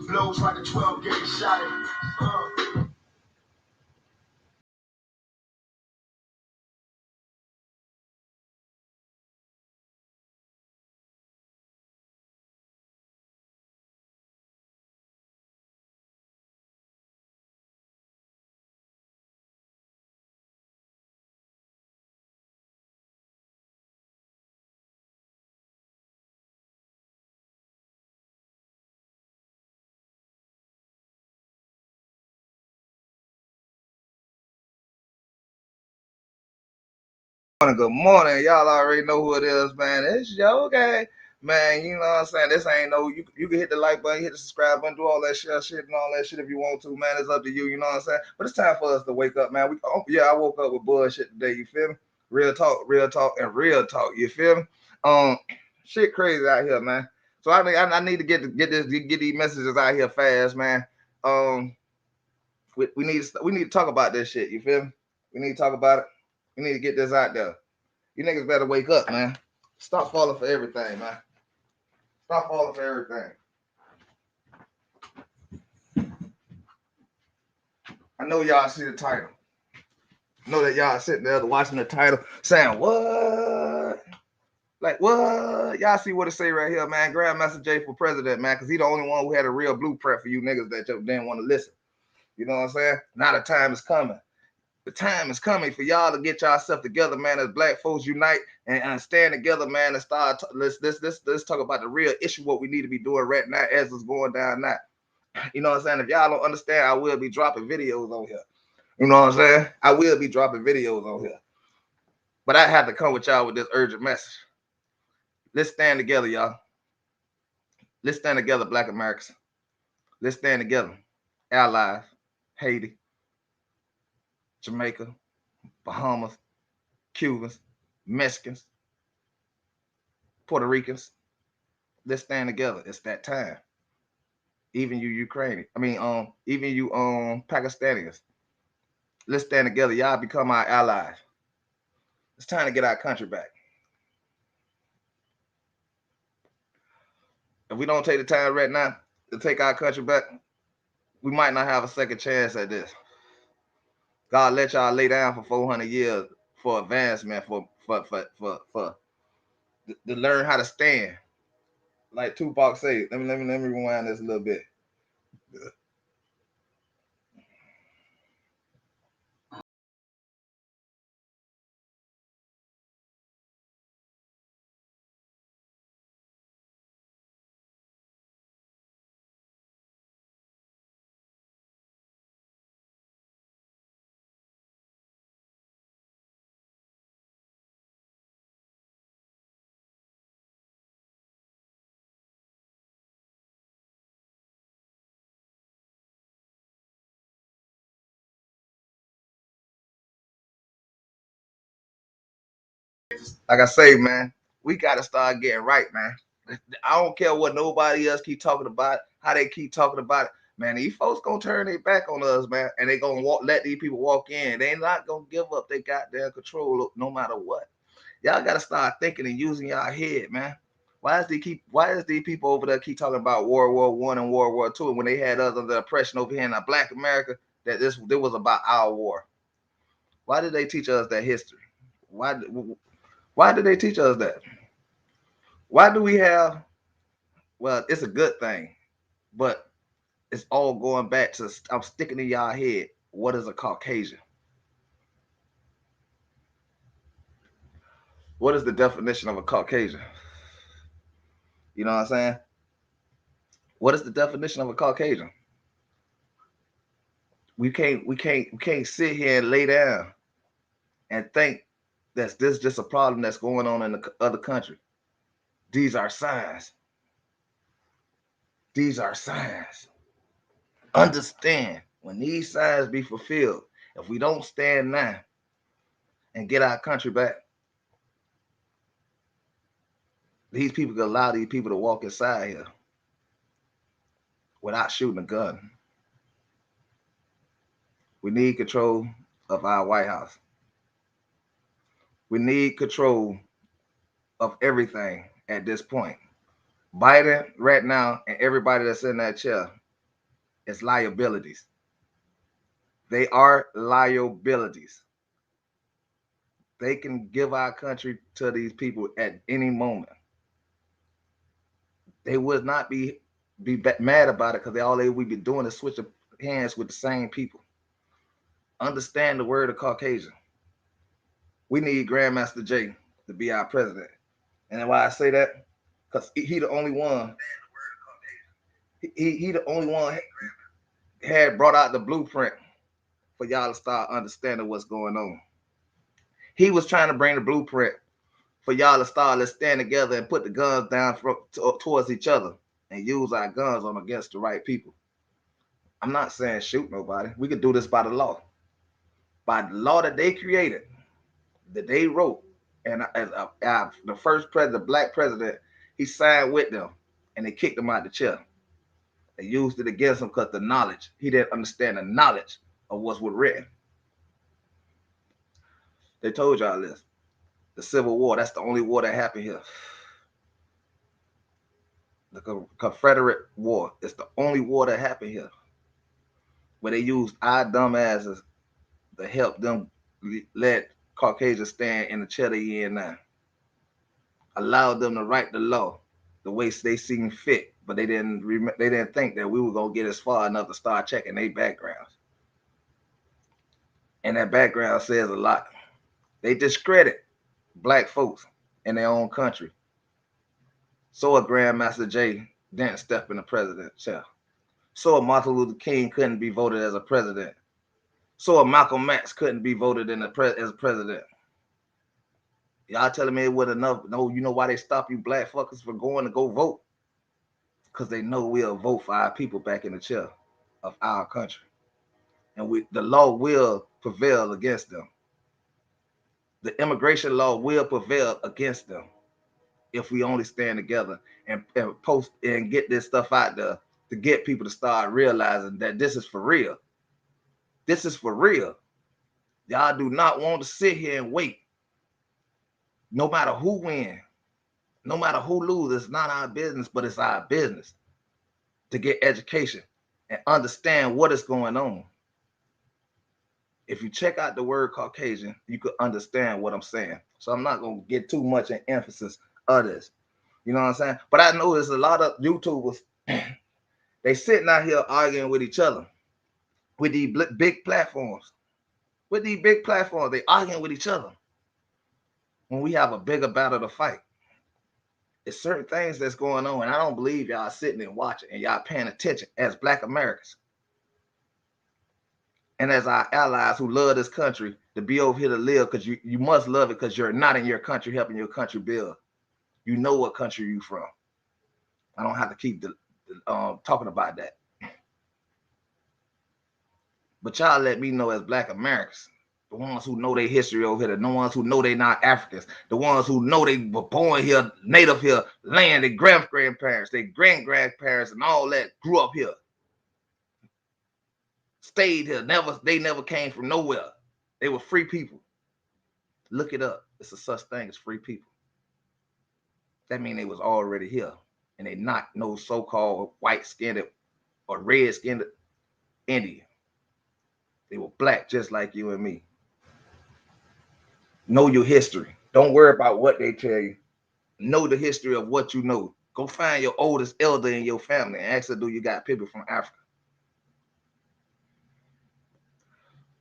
Blows like a 12 gauge shot. Good morning. Y'all already know who it is, man. It's your guy. Man, you know what I'm saying? This ain't no, you can hit the like button, hit the subscribe button, do all that shit and all that shit if you want to, man. It's up to you, you know what I'm saying? But it's time for us to wake up, man. I woke up with bullshit today, you feel me? Real talk, and real talk, you feel me? Um, Shit crazy out here, man. So I need to get these messages out here fast, man. Um, we need to talk about this shit, you feel me? We need to talk about it. We need to get this out there. You niggas better wake up, man. Stop falling for everything, man. Stop falling for everything. I know y'all see the title. I know that y'all sitting there watching the title saying, what? Like, what? Y'all see what it say right here, man. Grandmaster J for president, man, because he the only one who had a real blueprint for you niggas that just didn't want to listen. You know what I'm saying? Now the time is coming. The time is coming for y'all to get yourself together, man. As black folks unite and stand together, man, and start. Let's talk about the real issue. What we need to be doing right now, as it's going down now. You know what I'm saying? If y'all don't understand, I will be dropping videos on here. You know what I'm saying? I will be dropping videos on here. But I have to come with y'all with this urgent message. Let's stand together, y'all. Let's stand together, Black Americans. Let's stand together. Allies, Haiti, Jamaica, Bahamas, Cubans, Mexicans, Puerto Ricans. Let's stand together. It's that time. Even you Ukrainian. Even you Pakistanians. Let's stand together. Y'all become our allies. It's time to get our country back. If we don't take the time right now to take our country back, we might not have a second chance at this. God let y'all lay down for 400 years for advancement, for to learn how to stand. Like Tupac said. Let me rewind this a little bit. Like I say, man, we gotta start getting right, man. I don't care what nobody else keep talking about, how they keep talking about it. Man, these folks gonna turn their back on us, man, and they gonna let these people walk in. They not gonna give up their goddamn control no matter what. Y'all gotta start thinking and using y'all head, man. Why is these people over there keep talking about World War One and World War Two when they had us under oppression over here in Black America that this was about our war? Why did they teach us that history? Why why did they teach us that? Why do we have? Well, it's a good thing, but it's all going back to I'm sticking in y'all head. What is a Caucasian? What is the definition of a Caucasian? You know what I'm saying? What is the definition of a Caucasian? We can't sit here and lay down and think that this just a problem that's going on in the other country. These are signs. These are signs. Understand when these signs be fulfilled, if we don't stand now and get our country back, these people can allow these people to walk inside here without shooting a gun. We need control of our White House. We need control of everything at this point. Biden right now and everybody that's in that chair, It's liabilities. They are liabilities. They can give our country to these people at any moment. They would not be mad about it because all they would be doing is switching hands with the same people. Understand the word of Caucasian. We need Grandmaster Jay to be our president. And why I say that? Because he the only one. He the only one had brought out the blueprint for y'all to start understanding what's going on. He was trying to bring the blueprint for y'all to start, let's stand together and put the guns down towards each other and use our guns on against the right people. I'm not saying shoot nobody. We could do this by the law. By the law that they created, that they wrote, and as the first president, black president, he signed with them, and they kicked him out the chair. They used it against him because the knowledge, he didn't understand the knowledge of what's written. They told y'all this. The Civil War, that's the only war that happened here. The Confederate War, it's the only war that happened here. Where they used our dumb asses to help them let Caucasians stand in the chair they in now. Allowed them to write the law the way they seen fit, but they didn't think that we were gonna get as far enough to start checking their backgrounds. And that background says a lot. They discredit black folks in their own country. So a Grandmaster Jay didn't step in the president's chair. So a Martin Luther King couldn't be voted as a president. So a Malcolm X couldn't be voted in as a president. Y'all telling me it wasn't enough? No, you know why they stop you black fuckers from going to go vote? Because they know we'll vote for our people back in the chair of our country. And the law will prevail against them. The immigration law will prevail against them if we only stand together and post and get this stuff out there to get people to start realizing that this is for real. This is for real. Y'all do not want to sit here and wait. No matter who wins, no matter who loses, it's not our business, but it's our business to get education and understand what is going on. If you check out the word Caucasian, you could understand what I'm saying. So I'm not going to get too much in emphasis of this. You know what I'm saying? But I know there's a lot of YouTubers, they sitting out here arguing with each other with these big platforms. With these big platforms, they arguing with each other when we have a bigger battle to fight. It's certain things that's going on, and I don't believe y'all sitting and watching and y'all paying attention as Black Americans and as our allies who love this country to be over here to live, because you must love it because you're not in your country helping your country build. You know what country you from. I don't have to keep talking about that. But y'all let me know as Black Americans, the ones who know their history over here, the ones who know they not Africans, the ones who know they were born here, native here, land, their grandparents, their grandparents, and all that grew up here, stayed here, they never came from nowhere. They were free people. Look it up. It's a such thing as free people. That means they was already here, and they not no so-called white-skinned or red-skinned Indian. They were black just like you and me. Know your history. Don't worry about what they tell you. Know the history of what you know. Go find your oldest elder in your family and ask her, do you got people from Africa?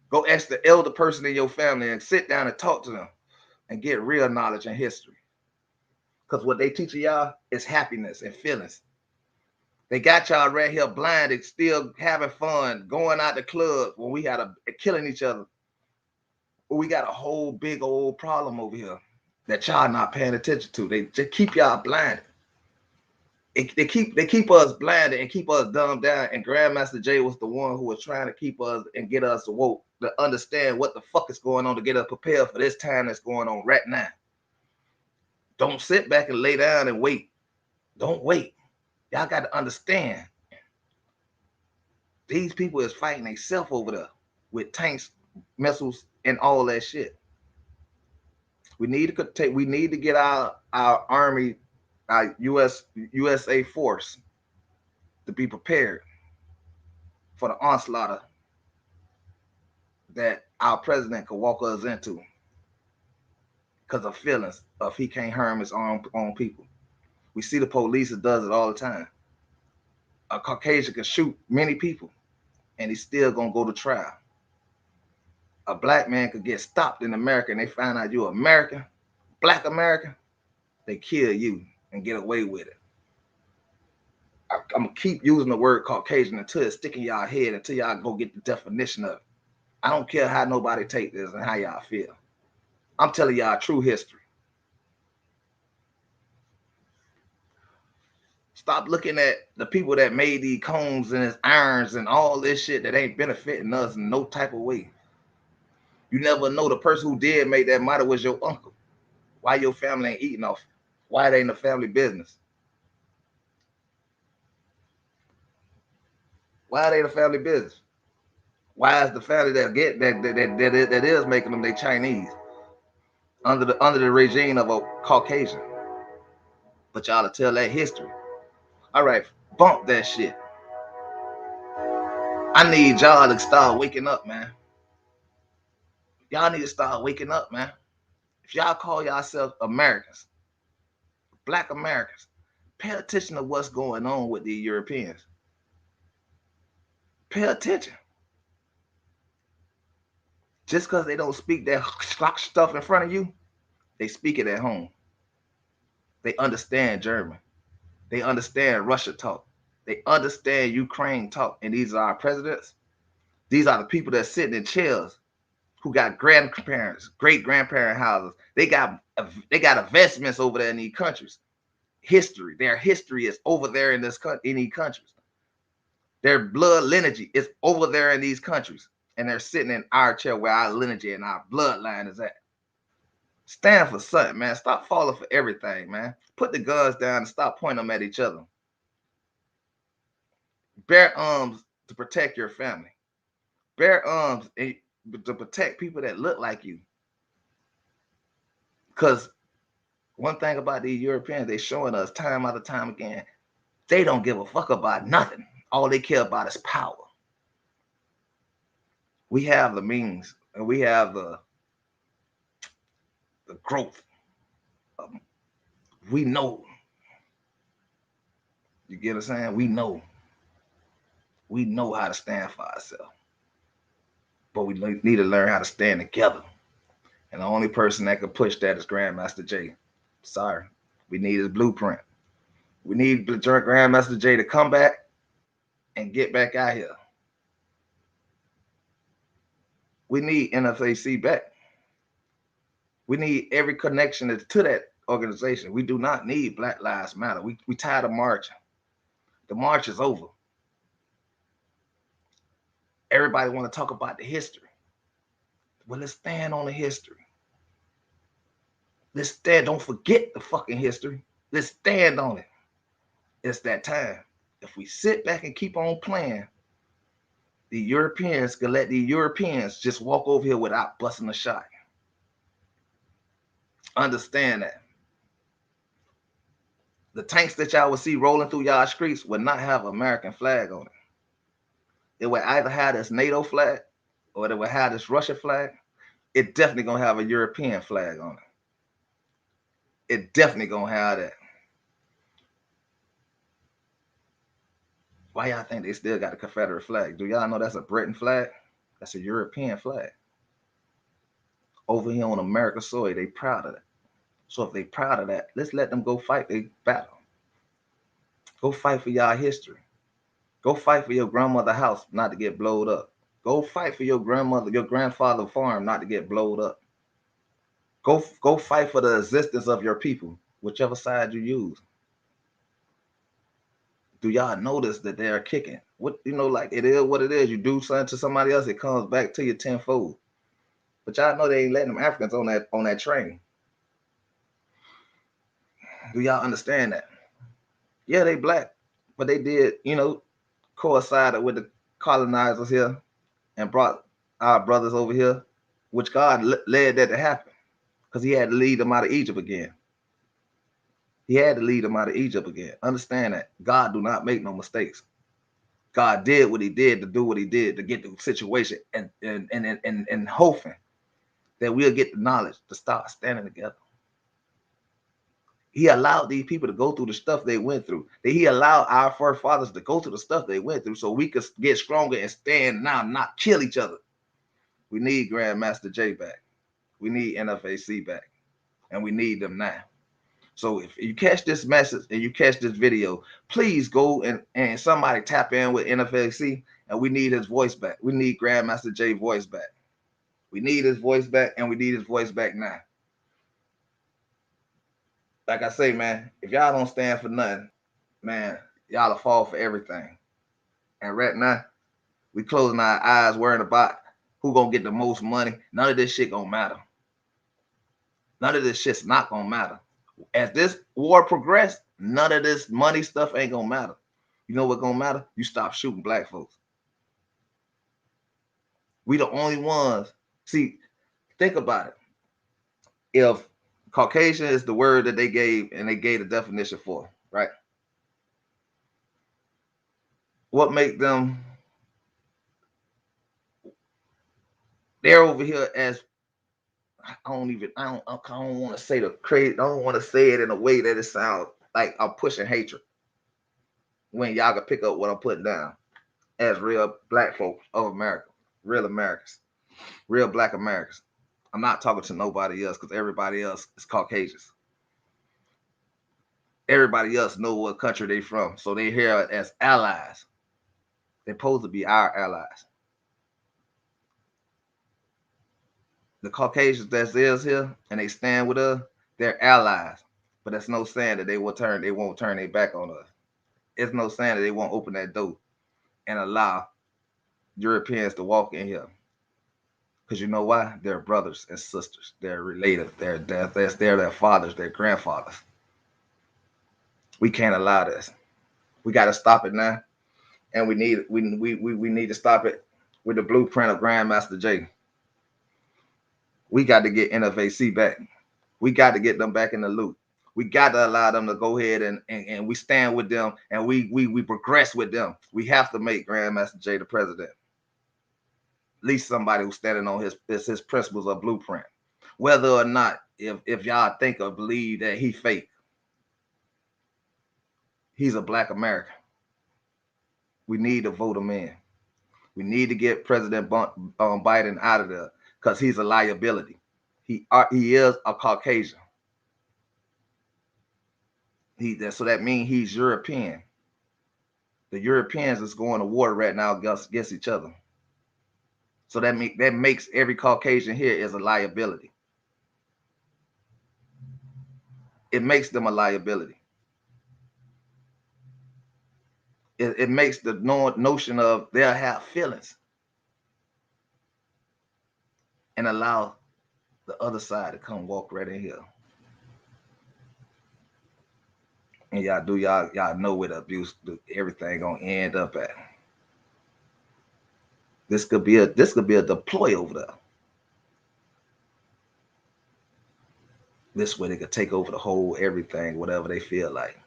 Go ask the elder person in your family and sit down and talk to them and get real knowledge and history. Because what they teach y'all is happiness and feelings. They got y'all right here blinded, still having fun, going out the club when we had killing each other. We got a whole big old problem over here that y'all not paying attention to. They just keep y'all blinded. They keep us blinded and keep us dumbed down. And Grandmaster Jay was the one who was trying to keep us and get us woke to understand what the fuck is going on, to get us prepared for this time that's going on right now. Don't sit back and lay down and wait. Don't wait. Y'all got to understand. These people is fighting themselves over there with tanks, missiles, and all that shit. We need to get our army, our USA force to be prepared. for the onslaught that our president could walk us into because of feelings of he can't harm his own people. We see the police that does it all the time. A Caucasian can shoot many people and he's still gonna go to trial. A black man could get stopped in America and they find out you're American, black American, they kill you and get away with it. I'm gonna keep using the word Caucasian until it's sticking y'all head, until y'all go get the definition of it. I don't care how nobody take this and how y'all feel. I'm telling y'all true history. Stop looking at the people that made these combs and his irons and all this shit that ain't benefiting us in no type of way. You never know the person who did make that might was your uncle. Why your family ain't eating off? Why it ain't a family business? Why it ain't a family business? Why is the family that is making them they Chinese under the regime of a Caucasian? But y'all to tell that history. All right, bump that shit. I need y'all to start waking up, man. Y'all need to start waking up, man. If y'all call yourselves Americans, black Americans, pay attention to what's going on with the Europeans. Pay attention. Just because they don't speak that stuff in front of you, they speak it at home. They understand German. They understand Russia talk. They understand Ukraine talk. And these are our presidents. These are the people that's sitting in chairs who got grandparents, great grandparent houses. They got investments over there in these countries. History, their history is over there in these countries. Their blood lineage is over there in these countries, and they're sitting in our chair where our lineage and our bloodline is at. Stand for something, man. Stop falling for everything, man. Put the guns down and stop pointing them at each other. Bear arms to protect your family. Bear arms to protect people that look like you. Because one thing about these Europeans, they showing us time after time again, they don't give a fuck about nothing. All they care about is power. We have the means and we have the growth. We know. You get what I'm saying? We know. We know how to stand for ourselves. But we need to learn how to stand together. And the only person that can push that is Grandmaster Jay. Sorry. We need his blueprint. We need Grandmaster Jay to come back and get back out here. We need NFAC back. We need every connection to that organization. We do not need Black Lives Matter. We tired of marching. The march is over. Everybody want to talk about the history. Well, let's stand on the history. Let's stand. Don't forget the fucking history. Let's stand on it. It's that time. If we sit back and keep on playing, the Europeans can let the Europeans just walk over here without busting a shot. Understand that. The tanks that y'all will see rolling through y'all streets would not have an American flag on it. It would either have this NATO flag or it would have this Russia flag. It definitely gonna have a European flag on it. It definitely gonna have that. Why y'all think they still got a Confederate flag? Do y'all know that's a Britain flag? That's a European flag. Over here on America's soil, they proud of that. So if they proud of that, let's let them go fight their battle. Go fight for y'all history. Go fight for your grandmother's house not to get blowed up. Go fight for your grandfather's farm not to get blowed up. Go fight for the existence of your people, whichever side you use. Do y'all notice that they are kicking? What like it is what it is. You do something to somebody else, it comes back to you tenfold. But y'all know they ain't letting them Africans on that train. Do y'all understand that? Yeah, they black, but they did, coincided with the colonizers here and brought our brothers over here, which God led that to happen because he had to lead them out of Egypt again. He had to lead them out of Egypt again. Understand that. God do not make no mistakes. God did what he did to do what he did to get the situation and hoping that we'll get the knowledge to start standing together. He allowed these people to go through the stuff they went through. That he allowed our forefathers to go through the stuff they went through so we could get stronger and stand now, not kill each other. We need Grandmaster J back. We need NFAC back. And we need them now. So if you catch this message and you catch this video, please go and somebody tap in with NFAC, and we need his voice back. We need Grandmaster J voice back. We need his voice back, and we need his voice back now. Like I say, man, if y'all don't stand for nothing, man, y'all will fall for everything. And right now, we closing our eyes worrying about who gonna get the most money. None of this shit gonna matter. None of this shit's not gonna matter. As this war progress, none of this money stuff ain't gonna matter. You know what gonna matter? You stop shooting black folks. We the only ones. See, think about it. If Caucasian is the word that they gave and they gave the definition for, right? What make them? They're over here as I don't want to say the crazy. I don't want to say it in a way that it sounds like I'm pushing hatred. When y'all can pick up what I'm putting down as real black folks of America, real Americans, real black Americans. I'm not talking to nobody else because everybody else is Caucasians. Everybody else know what country they from, so they here as allies. They're supposed to be our allies. The Caucasians that is here and they stand with us, they're allies. But that's no saying that they won't turn their back on us. It's no saying that they won't open that door and allow Europeans to walk in here. Because you know why? They're brothers and sisters. They're related. They're their fathers, their grandfathers. We can't allow this. We got to stop it now. And we need to stop it with the blueprint of Grandmaster J. We got to get NFAC back. We got to get them back in the loop. We got to allow them to go ahead and we stand with them and we progress with them. We have to make Grandmaster J the president. At least somebody who's standing on his principles or blueprint. Whether or not if y'all think or believe that he fake, he's a black American. We need to vote him in. We need to get President Biden out of there because he's a liability. He is a Caucasian. So that means he's European. The Europeans is going to war right now against each other. So that makes every Caucasian here is a liability. It makes them a liability. It makes the notion of they'll have feelings and allow the other side to come walk right in here. And y'all know where the abuse, everything gonna end up at. This could be a deploy over there. This way they could take over the whole everything, whatever they feel like.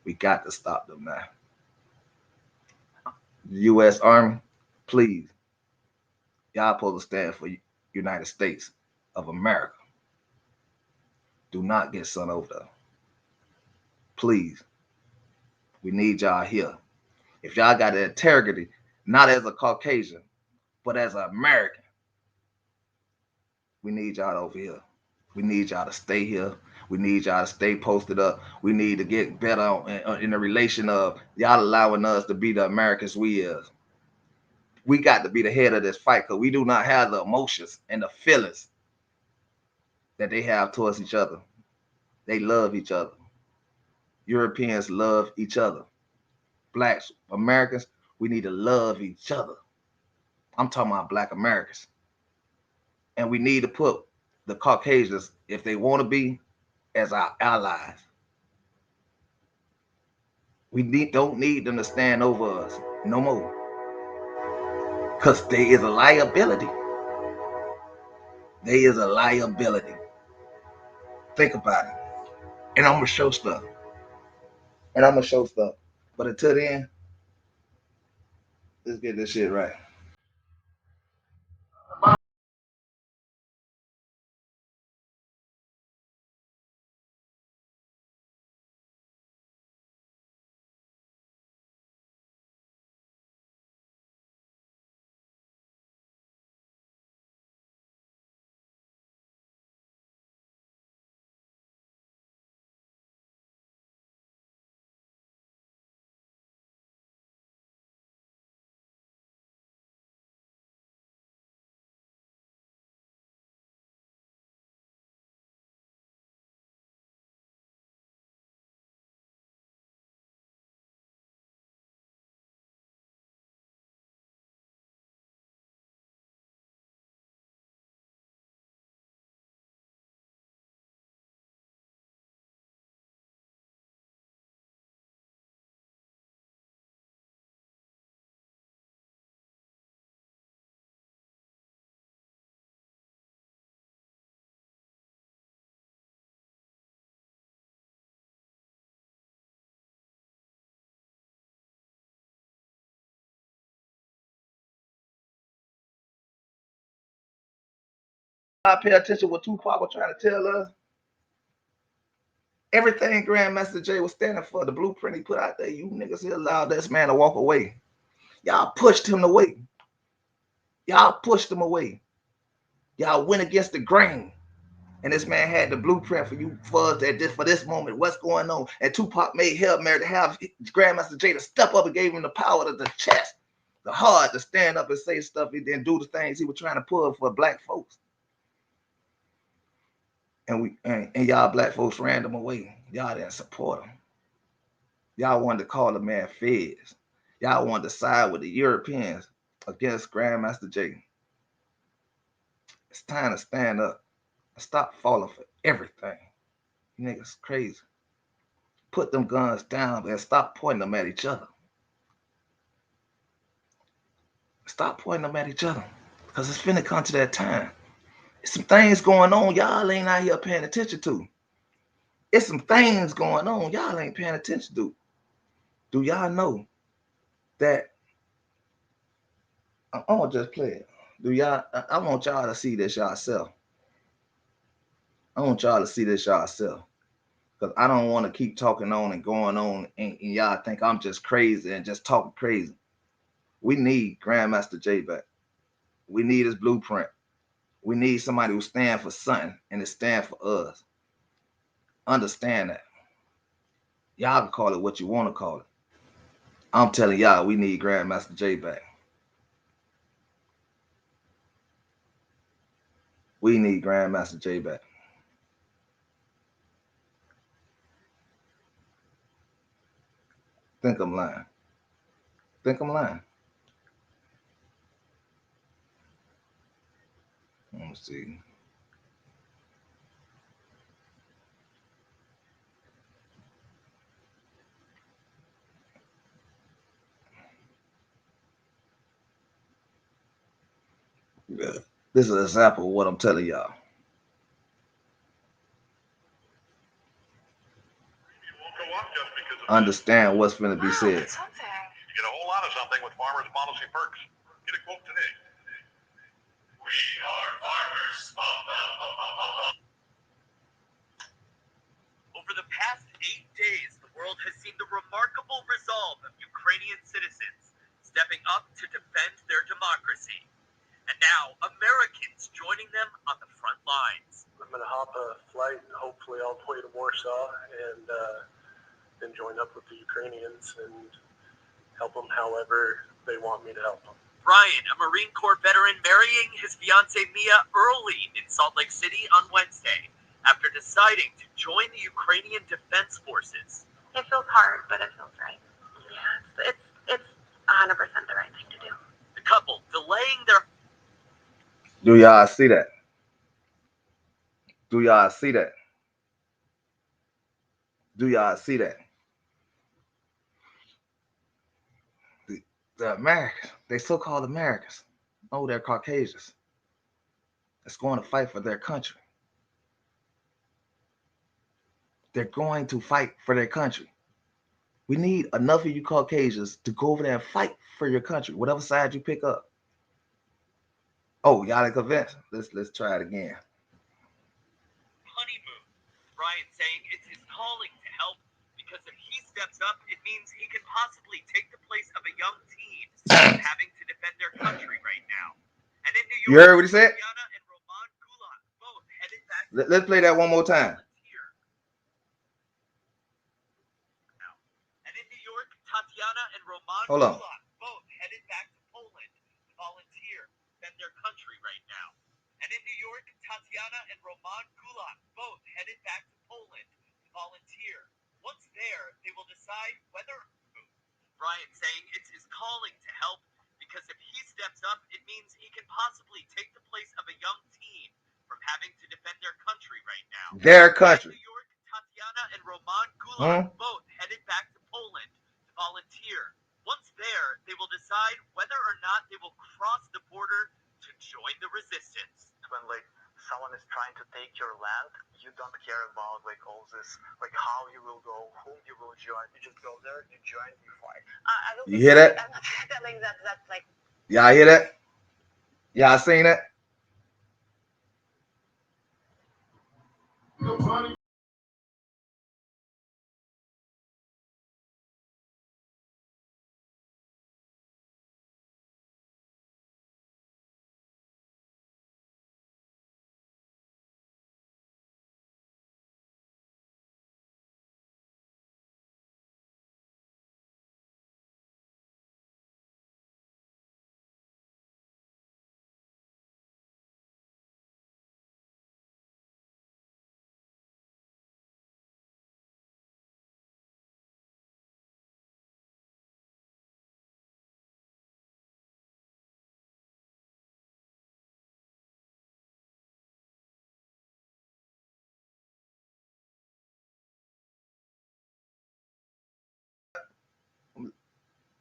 We got to stop them now. The U.S. Army, please, y'all supposed to stand for United States of America. Do not get sent over there. Please, we need y'all here. If y'all got the integrity, not as a Caucasian, but as an American, we need y'all over here. We need y'all to stay here. We need y'all to stay posted up. We need to get better in the relation of y'all allowing us to be the Americans we is. We got to be the head of this fight because we do not have the emotions and the feelings that they have towards each other. They love each other. Europeans love each other. Blacks, Americans, we need to love each other. I'm talking about Black Americans. And we need to put the Caucasians, if they want to be, as our allies. We don't need them to stand over us no more. Because there is a liability. There is a liability. Think about it. And I'm going to show stuff. But until then, Let's get this shit right. I pay attention to what Tupac was trying to tell us. Everything Grandmaster Jay was standing for, the blueprint he put out there, you niggas he allowed this man to walk away. Y'all pushed him away. Y'all pushed him away. Y'all went against the grain. And this man had the blueprint for you for us that just for this moment, what's going on. And Tupac made Hail Mary to have Grandmaster Jay to step up and gave him the power to the chest, the heart to stand up and say stuff and then do the things he was trying to pull for black folks. And y'all black folks ran them away. Y'all didn't support him. Y'all wanted to call the man feds. Y'all wanted to side with the Europeans against Grandmaster Jay. It's time to stand up and stop falling for everything. You niggas crazy. Put them guns down and stop pointing them at each other. Stop pointing them at each other. Because it's finna come to that time. There's some things going on y'all ain't out here paying attention to. It's some things going on y'all ain't paying attention to. Do y'all know that? I'm gonna just play it. Do y'all? I want y'all to see this yourself. I want y'all to see this yourself. Because I don't want to keep talking on and going on and y'all think I'm just crazy and just talking crazy. We need Grandmaster Jay back. We need his blueprint. We need somebody who stand for something and it stand for us. Understand that. Y'all can call it what you want to call it. I'm telling y'all, we need Grandmaster Jay back. We need Grandmaster Jay back. Think I'm lying. Think I'm lying. Let me see. Yeah. This is an example of what I'm telling y'all. Understand what's going to be said. You get a whole lot of something with Farmers Policy Perks. Get a quote today. We are farmers. Over the past 8 days, the world has seen the remarkable resolve of Ukrainian citizens stepping up to defend their democracy. And now, Americans joining them on the front lines. I'm going to hop a flight, hopefully all the way to Warsaw, and join up with the Ukrainians and help them however they want me to help them. Brian, a Marine Corps veteran, marrying his fiancée Mia early in Salt Lake City on Wednesday after deciding to join the Ukrainian Defense Forces. It feels hard, but it feels right. Yeah, it's 100% the right thing to do. The couple delaying their... Do y'all see that? Do y'all see that? Do y'all see that? The Americans, they so-called Americans, oh, they're Caucasians. That's going to fight for their country. They're going to fight for their country. We need enough of you Caucasians to go over there and fight for your country, whatever side you pick up. Oh, y'all ain't convinced? Let's try it again. Honeymoon. Ryan saying it's his calling to help because if he steps up, it means he can possibly take the place of a young teen having to defend their country right now. And in New York, You heard what he said? Tatiana and Roman Gulat both headed back. Let's play that one more time. And in New York, Tatiana and Roman Hold on. Gulat both headed back to Poland to volunteer, defend their country right now. And in New York, Tatiana and Roman Gulat both headed back to Poland to volunteer. Once there, they will decide whether. Brian saying it's his calling to help because if he steps up, it means he can possibly take the place of a young teen from having to defend their country right now. Their country. In New York, Tatiana and Roman Gulat both headed back to Poland to volunteer. Once there, they will decide whether or not they will cross the border to join the resistance. When like someone is trying to take your land, you don't care about like all this, like how you will go, whom you will join. You just go there, you join, you fight. You hear that? I'm not telling that that's like. Y'all hear that? Y'all seen that?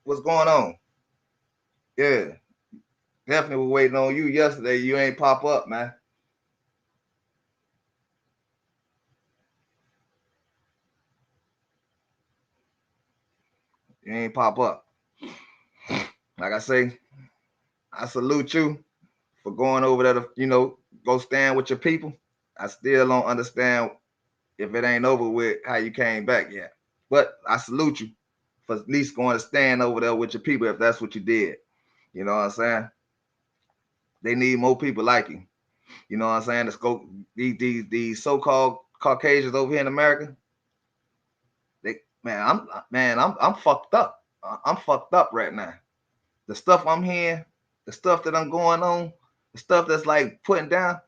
What's going on? Yeah. Definitely was waiting on you yesterday. You ain't pop up, man. You ain't pop up. Like I say, I salute you for going over there to, go stand with your people. I still don't understand if it ain't over with how you came back yet. But I salute you for at least going to stand over there with your people if that's what you did. You know what I'm saying? They need more people like you. You know what I'm saying? Let's go. These so-called Caucasians over here in America. I'm fucked up. I'm fucked up right now. The stuff I'm hearing, the stuff that I'm going on, the stuff that's like putting down.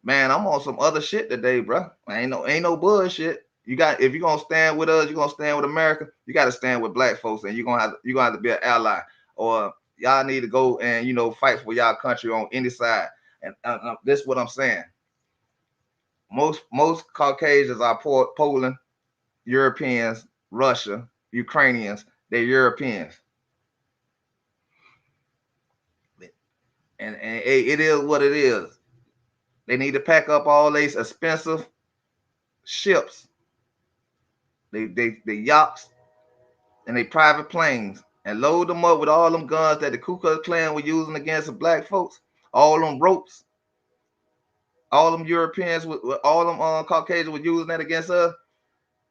Man, I'm on some other shit today, bro. Ain't no bullshit. If you're gonna stand with us, you're gonna stand with America. You got to stand with black folks, and you're gonna have to be an ally, or y'all need to go and fight for y'all country on any side. And this is what I'm saying. Most Caucasians are Poland, Europeans, Russia, Ukrainians. They're Europeans, and it is what it is. They need to pack up all these expensive ships, they yachts, and they private planes, and load them up with all them guns that the Ku Klux Klan were using against the black folks, all them ropes, all them Europeans, with all them Caucasians were using that against us.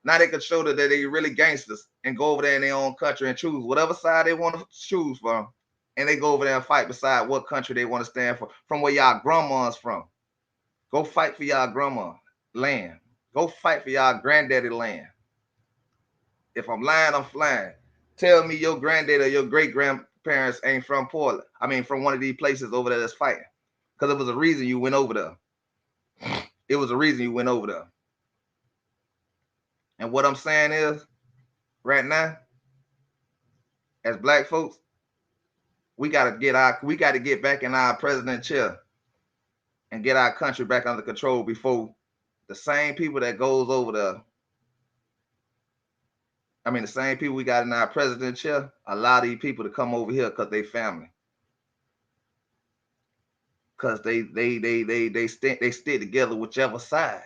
Now they could show that they really gangsters and go over there in their own country and choose whatever side they want to choose from. And they go over there and fight beside what country they want to stand for, from where y'all grandma's from. Go fight for y'all grandma land. Go fight for y'all granddaddy land. If I'm lying, I'm flying. Tell me your granddad or your great grandparents ain't from Portland. I mean, from one of these places over there that's fighting. Because it was a reason you went over there. It was a reason you went over there. And what I'm saying is, right now, as black folks, we gotta get back in our president chair and get our country back under control before the same people that goes over there. I mean, the same people we got in our president chair, allow these people to come over here because they family. Because they stick together whichever side.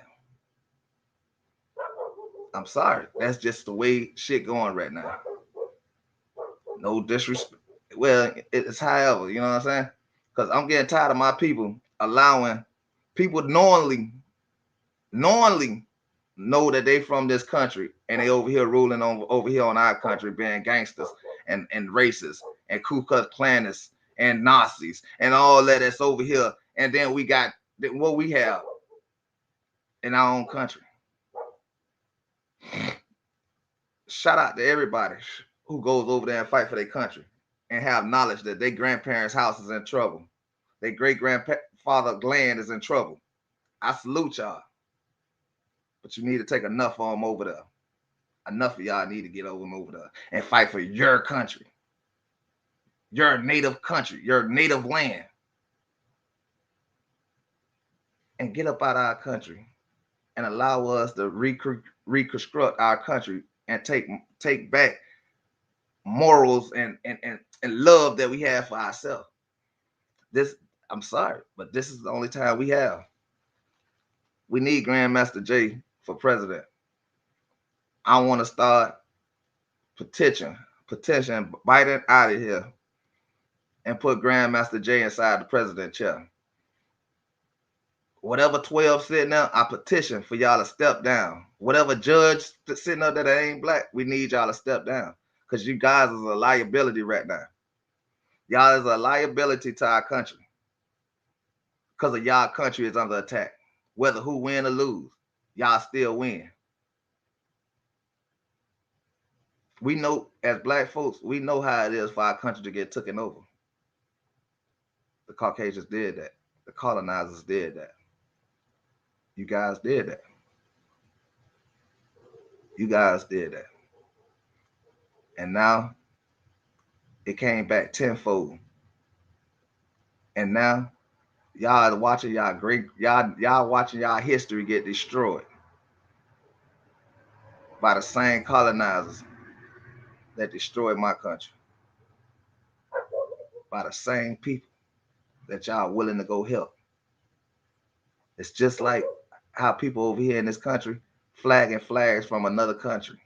I'm sorry. That's just the way shit going right now. No disrespect. Well, it's however, you know what I'm saying? Because I'm getting tired of my people allowing people knowingly know that they from this country and they over here ruling over here on our country, being gangsters and racists and Ku Klux Klanists and Nazis and all that's over here. And then we got what we have in our own country. Shout out to everybody who goes over there and fight for their country and have knowledge that their grandparents' house is in trouble. Their great grandfather land is in trouble. I salute y'all. But you need to take enough of them over there. Enough of y'all need to get over there and fight for your country, your native country, your native land. And get up out of our country and allow us to reconstruct our country and take back morals and love that we have for ourselves. This, I'm sorry, but this is the only time we have. We need Grandmaster Jay for president. I want to start petition Biden out of here and put Grandmaster Jay inside the president chair. Whatever 12 sitting there, I petition for y'all to step down. Whatever judge sitting up there that ain't black, we need y'all to step down. Because you guys is a liability right now. Y'all is a liability to our country. Because of y'all country is under attack. Whether who win or lose, y'all still win. We know, as black folks, we know how it is for our country to get taken over. The Caucasians did that. The colonizers did that. You guys did that. You guys did that. And now it came back tenfold. And now y'all watching y'all watching y'all history get destroyed by the same colonizers that destroyed my country. By the same people that y'all willing to go help. It's just like how people over here in this country flagging flags from another country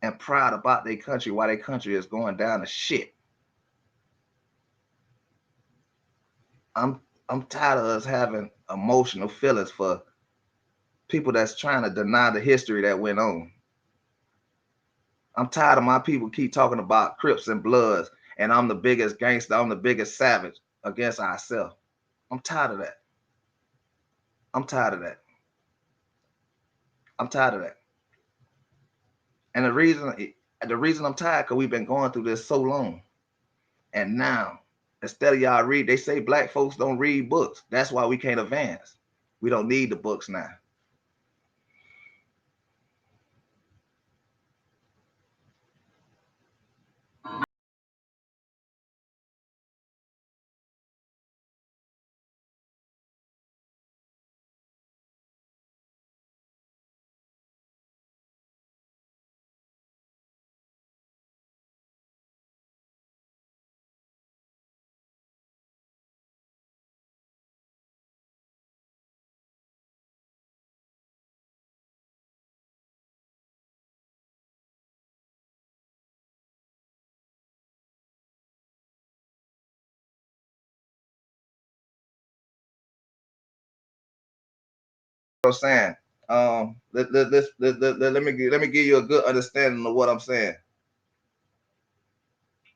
and proud about their country while their country is going down to shit. I'm tired of us having emotional feelings for people that's trying to deny the history that went on. I'm tired of my people keep talking about Crips and Bloods and I'm the biggest gangster, I'm the biggest savage against ourselves. I'm tired of that. I'm tired of that. I'm tired of that. And the reason I'm tired, because we've been going through this so long. And now, instead of y'all read, they say black folks don't read books. That's why we can't advance. We don't need the books now. I'm saying, let me give you a good understanding of what I'm saying.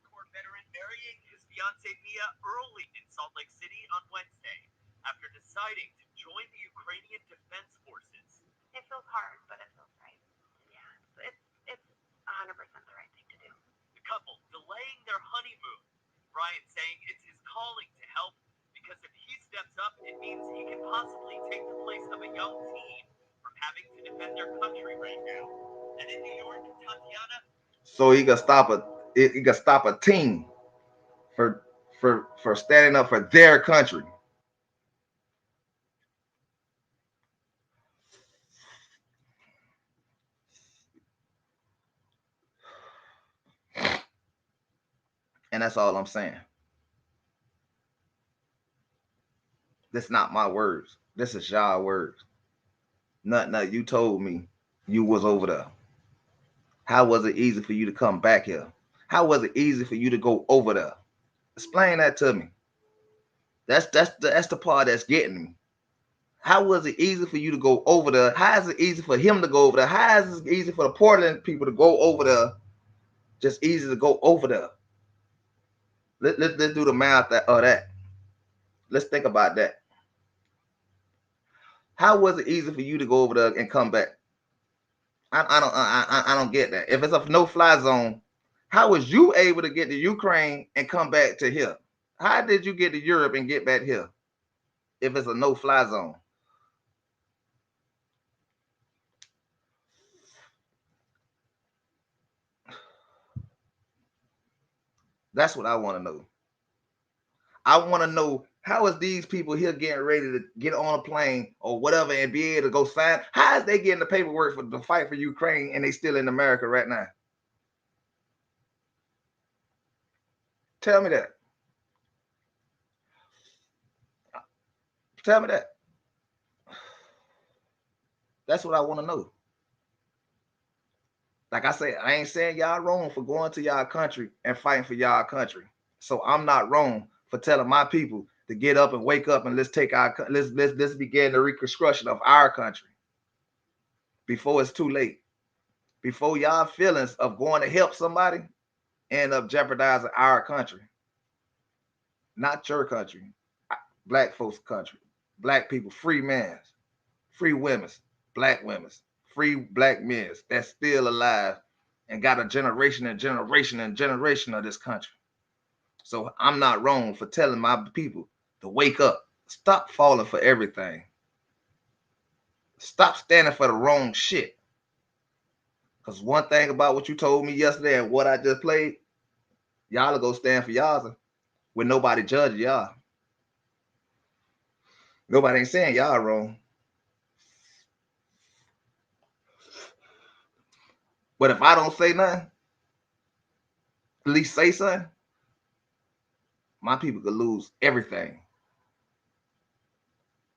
Corps veteran marrying his fiancee Mia early in Salt Lake City on Wednesday after deciding to join the Ukrainian Defense Forces. It feels hard, but it feels right. Yeah, it's 100% the right thing to do. The couple delaying their honeymoon. Brian saying it's his calling to help because if he steps up, it means he can possibly take the place of a young teen from having to defend their country right now. And in New York, Tatiana. So he can stop a team for standing up for their country. And that's all I'm saying. This is not my words. This is y'all words. Nothing that you told me you was over there? How was it easy for you to come back here? How was it easy for you to go over there? Explain that to me. That's the part that's getting me. How was it easy for you to go over there? How is it easy for him to go over there? How is it easy for the Portland people to go over there? Just easy to go over there. Let's do the math of that. Let's think about that. How was it easy for you to go over there and come back? I don't get that. If it's a no-fly zone, how was you able to get to Ukraine and come back to here? How did you get to Europe and get back here? If it's a no-fly zone. That's what I want to know. I want to know, how is these people here getting ready to get on a plane or whatever and be able to go sign? How is they getting the paperwork for the fight for Ukraine and they still in America right now? Tell me that. Tell me that. That's what I want to know. Like I said, I ain't saying y'all wrong for going to y'all country and fighting for y'all country. So I'm not wrong for telling my people to get up and wake up and let's begin the reconstruction of our country before it's too late. Before y'all feelings of going to help somebody end up jeopardizing our country. Not your country. Black folks' country. Black people, free men, free women, black women, free black men that's still alive and got a generation and generation and generation of this country. So I'm not wrong for telling my people to wake up. Stop falling for everything. Stop standing for the wrong shit. Because one thing about what you told me yesterday and what I just played, y'all will go stand for y'all when nobody judges y'all. Nobody ain't saying y'all wrong. But if I don't say nothing, at least say something, my people could lose everything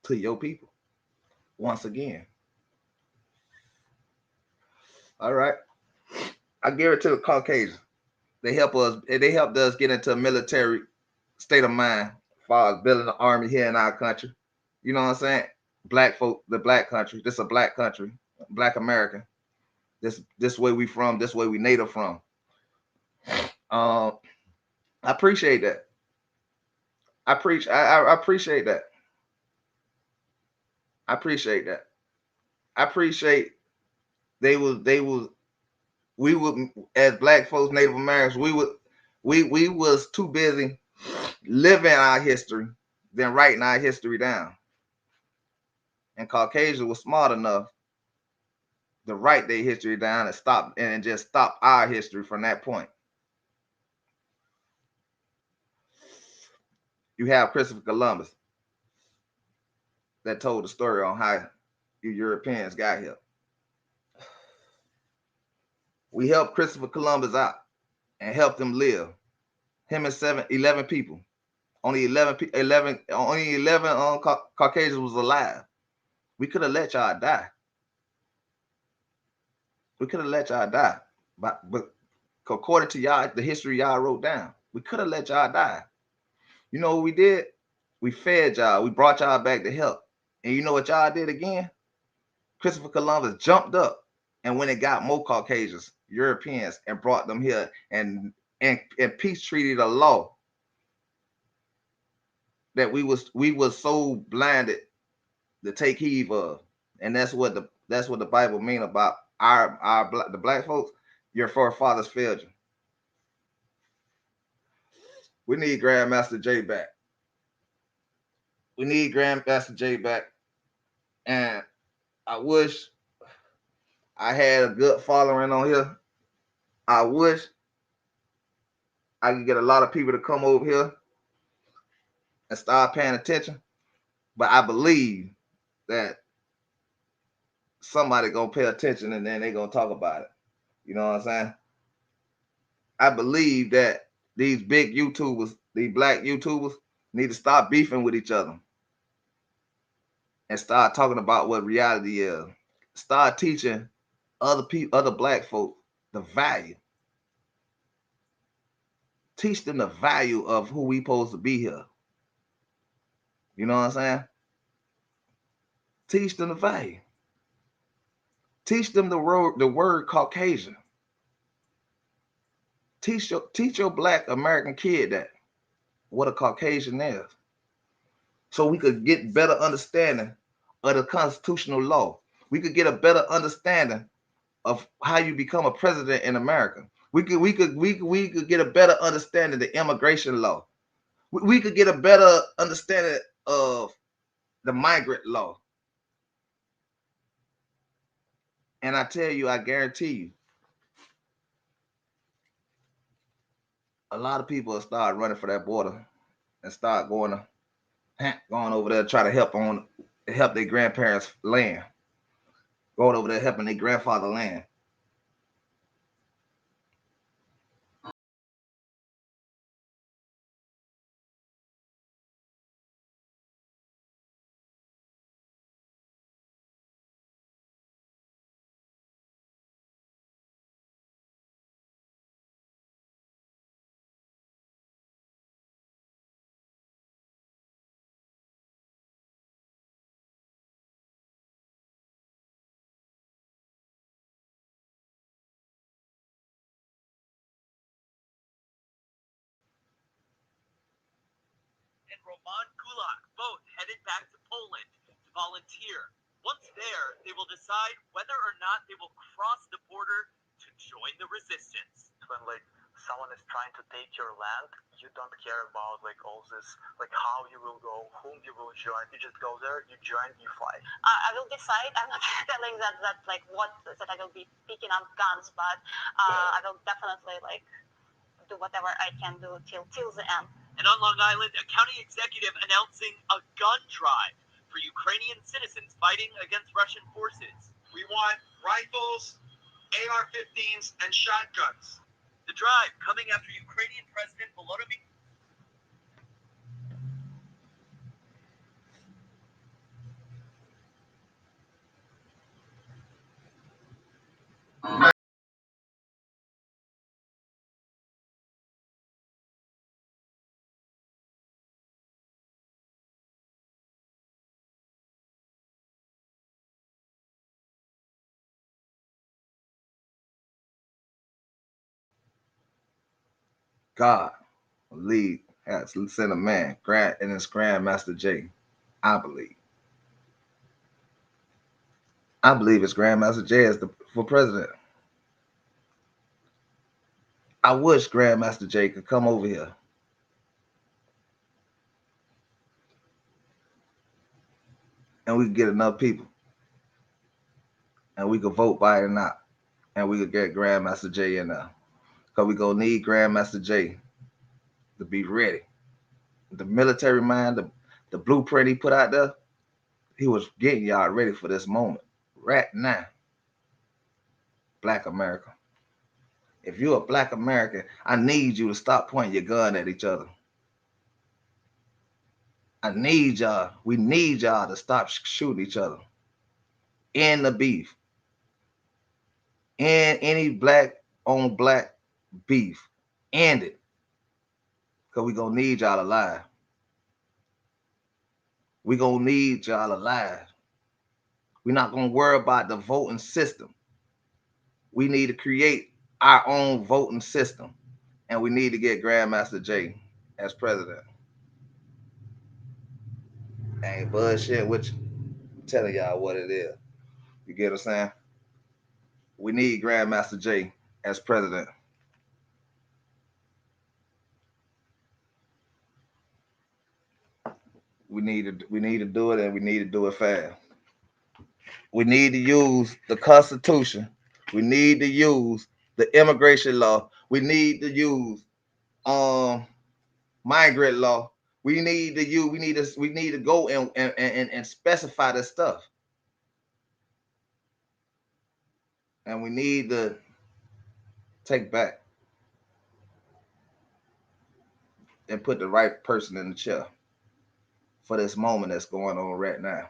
to your people once again. All right. I give it to the Caucasians. They help us. They helped us get into a military state of mind as far as building the army here in our country. You know what I'm saying? Black folk, the black country. This is a black country, black America. This way we from. This way we native from. I appreciate that. I appreciate that. I appreciate that. I appreciate we would, as black folks, Native Americans, we was too busy living our history than writing our history down. And Caucasian was smart enough to write their history down and just stop our history from that point. You have Christopher Columbus that told the story on how you Europeans got here. We helped Christopher Columbus out and helped him live. Him and 11 people. Only 11 Caucasians was alive. We could have let y'all die. We could have let y'all die. But according to y'all, the history y'all wrote down, we could have let y'all die. You know what we did? We fed y'all. We brought y'all back to help. And you know what y'all did again? Christopher Columbus jumped up and when it got more Caucasians, Europeans, and brought them here and peace treated a law that we was so blinded to take heed of. And that's what the Bible mean about the black folks. Your forefathers failed you. We need Grandmaster J back. We need Grandmaster J back. And I wish I had a good following on here. I wish I could get a lot of people to come over here and start paying attention. But I believe that somebody gonna pay attention and then they gonna talk about it. You know what I'm saying? I believe that these big YouTubers, these black YouTubers, need to stop beefing with each other and start talking about what reality is. Start teaching other people, other black folk, the value. Teach them the value of who we supposed to be here. You know what I'm saying? Teach them the value. Teach them the word Caucasian. Teach your black American kid that what a Caucasian is, so we could get better understanding of the constitutional law. We could get a better understanding of how you become a president in America. We could get a better understanding of the immigration law. We could get a better understanding of the migrant law. And I tell you, I guarantee you, a lot of people will start running for that border and start going over there to try to help their grandparents' land. Going over there helping their grandfather land. and Roman Kulak both headed back to Poland to volunteer. Once there, they will decide whether or not they will cross the border to join the resistance. When like someone is trying to take your land, you don't care about like all this, like how you will go, whom you will join. You just go there, you join, you fight. I will decide. I'm not telling that like what that I will be picking up guns, but I will definitely like do whatever I can do till the end. And on Long Island, a county executive announcing a gun drive for Ukrainian citizens fighting against Russian forces. We want rifles, AR-15s, and shotguns. The drive coming after Ukrainian President Volodymyr. God lead has sent a man, and it's Grandmaster J. I believe. I believe it's Grandmaster J as for president. I wish Grandmaster J could come over here and we could get enough people and we could vote by it or not, and we could get Grandmaster J in there, because we gonna need Grandmaster J to be ready. The military mind, the blueprint he put out there, he was getting y'all ready for this moment right now. Black America. If you're a Black American, I need you to stop pointing your gun at each other. I need y'all. We need y'all to stop shooting each other. End the beef. End any black on black beef. End it. Because we're going to need y'all alive. We're going to need y'all alive. We're not going to worry about the voting system. We need to create our own voting system. And we need to get Grandmaster J as president. I ain't bullshit with you. I'm telling y'all what it is. You get what I'm saying? We need Grandmaster J as president. We need to do it, and we need to do it fast. We need to use the Constitution. We need to use the immigration law. We need to use migrant law. We need to go and specify this stuff. And we need to take back and put the right person in the chair for this moment that's going on right now.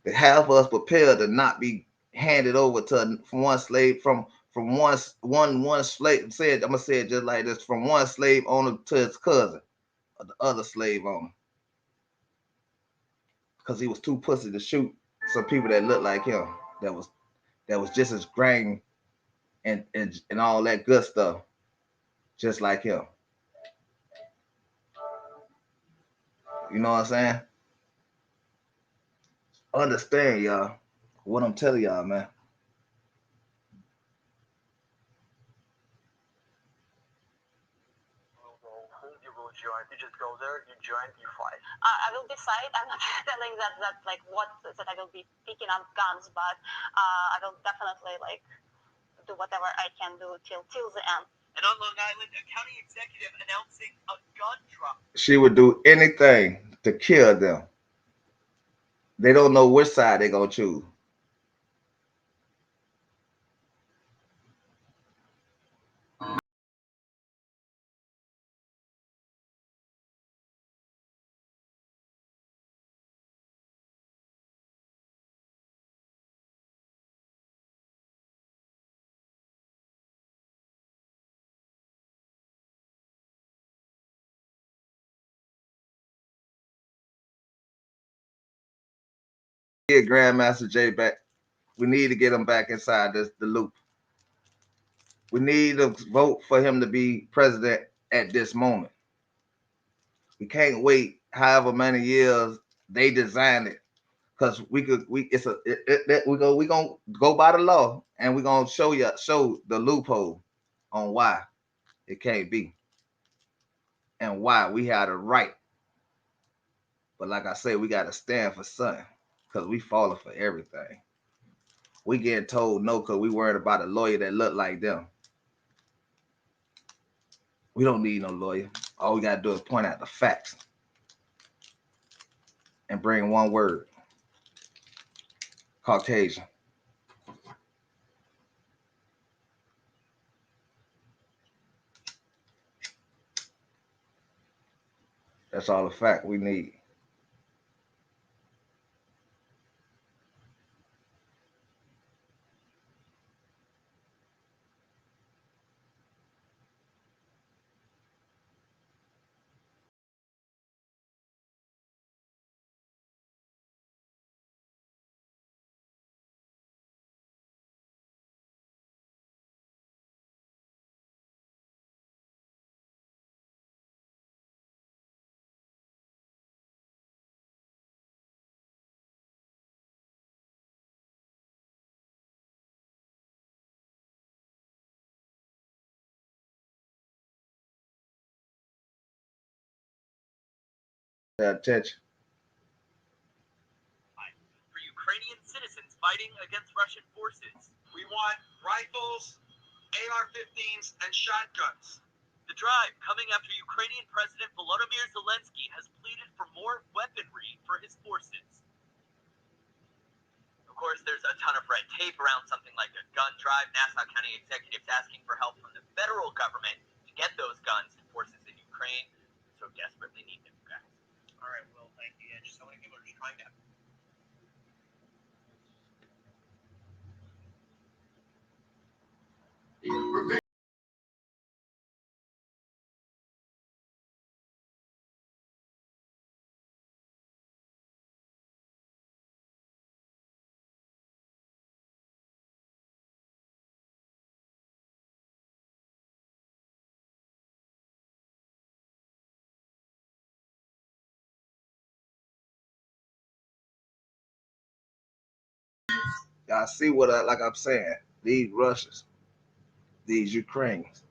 To have us prepared to not be handed over to from one slave from one slave said, I'm gonna say it just like this, from one slave owner to his cousin, or the other slave owner, because he was too pussy to shoot some people that looked like him, that was just as grang and all that good stuff, just like him. You know what I'm saying? Understand, y'all, what I'm telling y'all, man. Whom you will join. You just go there, you join, you fight. I will decide. I'm not telling that like what that I will be picking up guns, but I will definitely like do whatever I can do till the end. And on Long Island, a county executive announcing a gun drop. She would do anything to kill them. They don't know which side they're gonna choose. Get Grandmaster Jay back. We need to get him back inside the loop. We need to vote for him to be president at this moment. We can't wait however many years they designed it, because we gonna go by the law, and we gonna show the loophole on why it can't be and why we had a right. But like I say, we gotta stand for something, because we falling for everything. We getting told no because we worried about a lawyer that look like them. We don't need no lawyer. All we gotta do is point out the facts and bring one word: Caucasian. That's all the fact we need. Pay attention. For Ukrainian citizens fighting against Russian forces. We want rifles, AR-15s, and shotguns. The drive coming after Ukrainian President Volodymyr Zelensky has pleaded for more weaponry for his forces. Of course, there's a ton of red tape around something like a gun drive. Nassau County executives asking for help from the federal government to get those guns to forces in Ukraine who so desperately need them, guys. All right, Will, thank you. Yeah, just so many people are just trying to. Y'all see what like I'm saying? These Russians, these Ukrainians,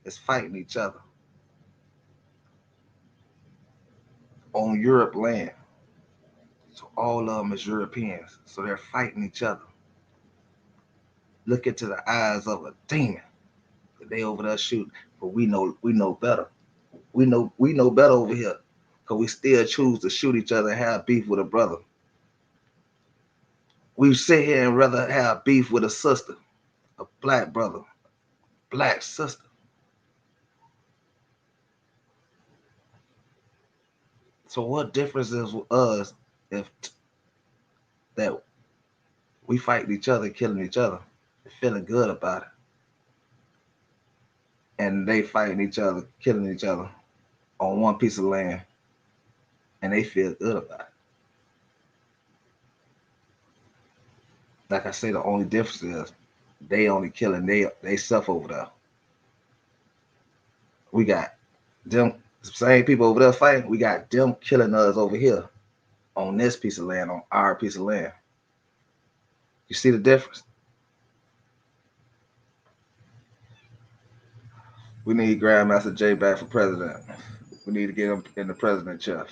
is fighting each other on Europe land. So all of them is Europeans. So they're fighting each other. Look into the eyes of a demon. They over there shooting, but we know better. We know better over here, because we still choose to shoot each other and have beef with a brother. We sit here and rather have beef with a sister, a black brother, black sister. So what difference is with us if that We fighting each other, killing each other, feeling good about it. And they fighting each other, killing each other on one piece of land, and they feel good about it. Like I say, the only difference is they only killing they self over there. We got them same people over there fighting. We got them killing us over here on this piece of land, on our piece of land. You see the difference? We need Grandmaster Jay back for president. We need to get him in the president chair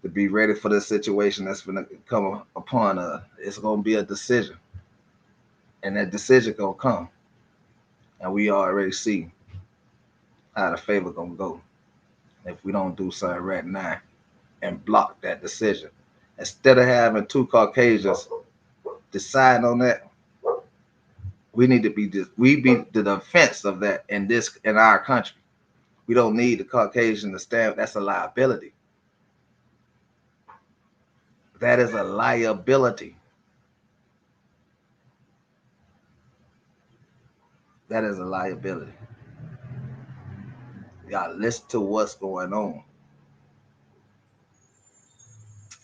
to be ready for this situation that's going to come upon us. It's going to be a decision, and that decision going to come, and we already see how the favor going to go if we don't do something right now and block that decision. Instead of having two Caucasians decide on that, we need to be the defense of that in our country. We don't need the Caucasian to stand. That's a liability. That is a liability. That is a liability. Y'all listen to what's going on.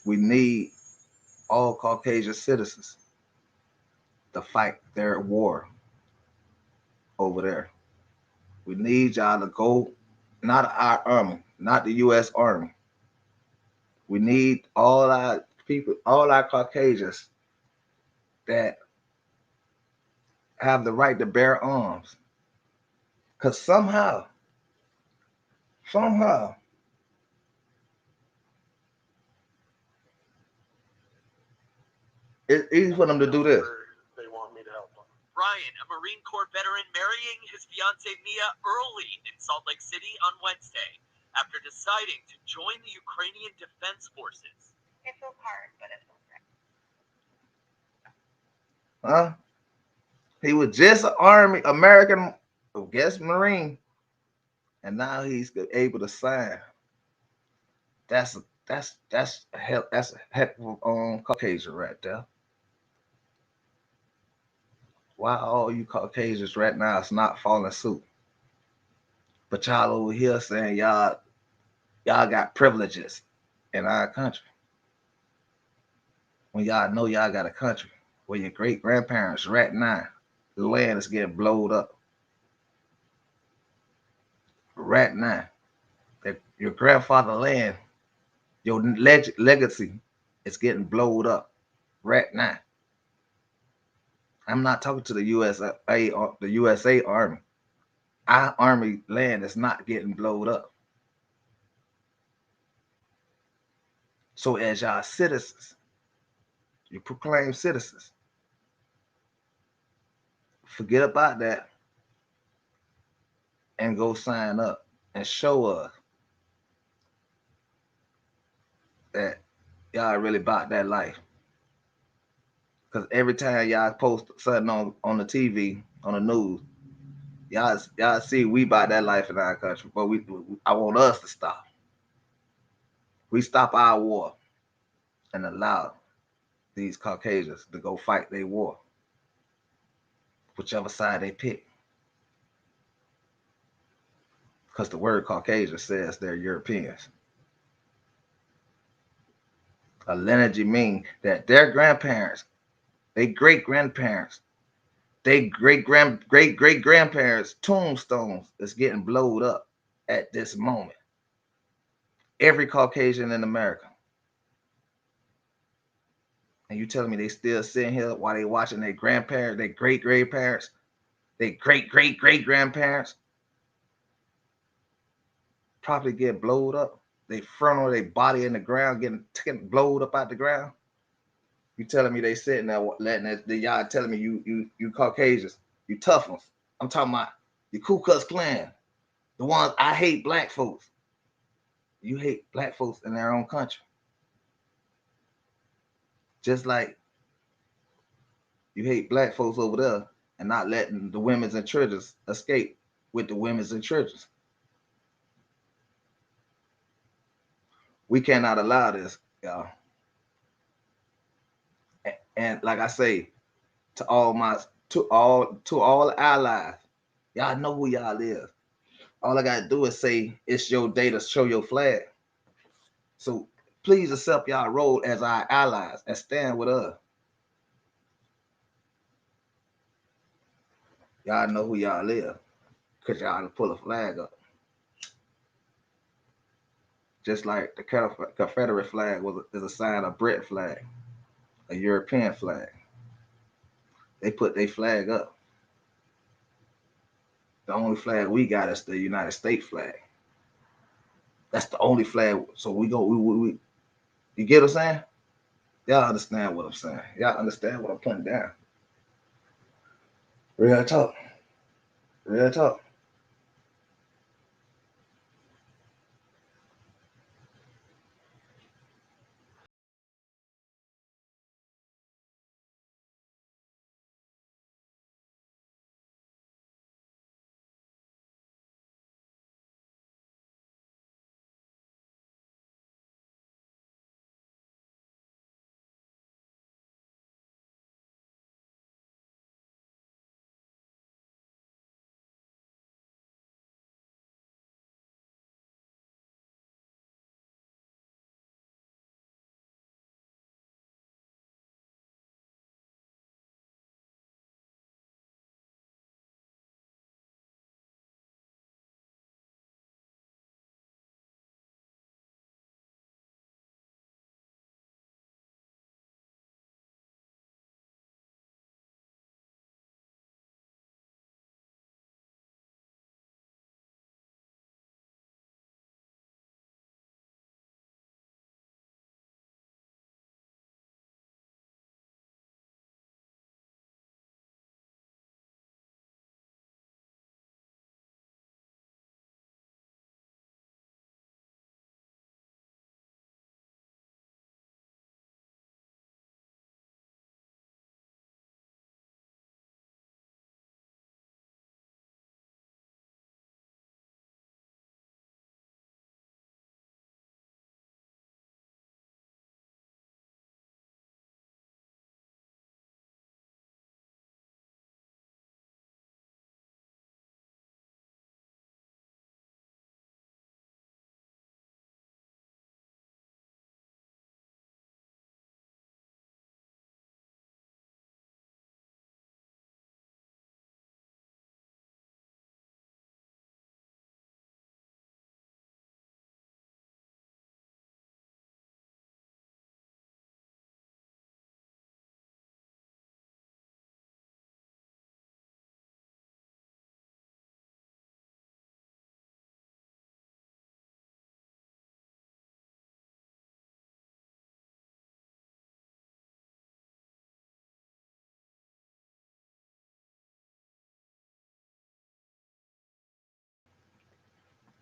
We need all Caucasian citizens to fight their war over there. We need y'all to go, not our army, not the U.S. Army. We need all our people, all our Caucasians that have the right to bear arms. Because somehow, it's easy for them to do this. They want me to help them. Ryan, a Marine Corps veteran, marrying his fiancee Mia early in Salt Lake City on Wednesday after deciding to join the Ukrainian Defense Forces. It feels hard, but it feels right. Huh? He was just an Army, American, I guess Marine, and now he's able to sign. That's a heck of Caucasian right there. Why all you Caucasians right now is not following suit? But y'all over here saying y'all got privileges in our country. When y'all know y'all got a country where your great grandparents right now, the land is getting blowed up. Right now. That your grandfather land, your legacy is getting blowed up right now. I'm not talking to the USA Army. Our Army land is not getting blowed up. So as y'all citizens, you proclaim citizens, forget about that and go sign up and show us that y'all really about that life. Because every time y'all post something on the TV, on the news, y'all see we about that life in our country, but I want us to stop. We stop our war and allow these Caucasians to go fight their war, whichever side they pick. Because the word Caucasian says they're Europeans. A lineage means that their grandparents, their great grandparents, their great grandparents' tombstones is getting blowed up at this moment. Every Caucasian in America. And you telling me they still sitting here while they watching their grandparents, their great grandparents, their great grandparents probably get blowed up. They frontal their body in the ground, getting blowed up out the ground. You telling me they sitting there letting y'all telling me you Caucasians, you tough ones. I'm talking about the Ku Klux Klan, the ones I hate black folks. You hate black folks in their own country. Just like you hate black folks over there and not letting the women's and children escape with the women's and children. We cannot allow this, y'all. And like I say, to all the allies, y'all know who y'all is. All I gotta do is say it's your day to show your flag. So please accept y'all role as our allies and stand with us. Y'all know who y'all is, cause y'all pull a flag up. Just like the Confederate flag is a sign of Brit flag, a European flag. They put their flag up. The only flag we got is the United States flag. That's the only flag. So we you get what I'm saying? Y'all understand what I'm saying. Y'all understand what I'm putting down. Real talk. Real talk.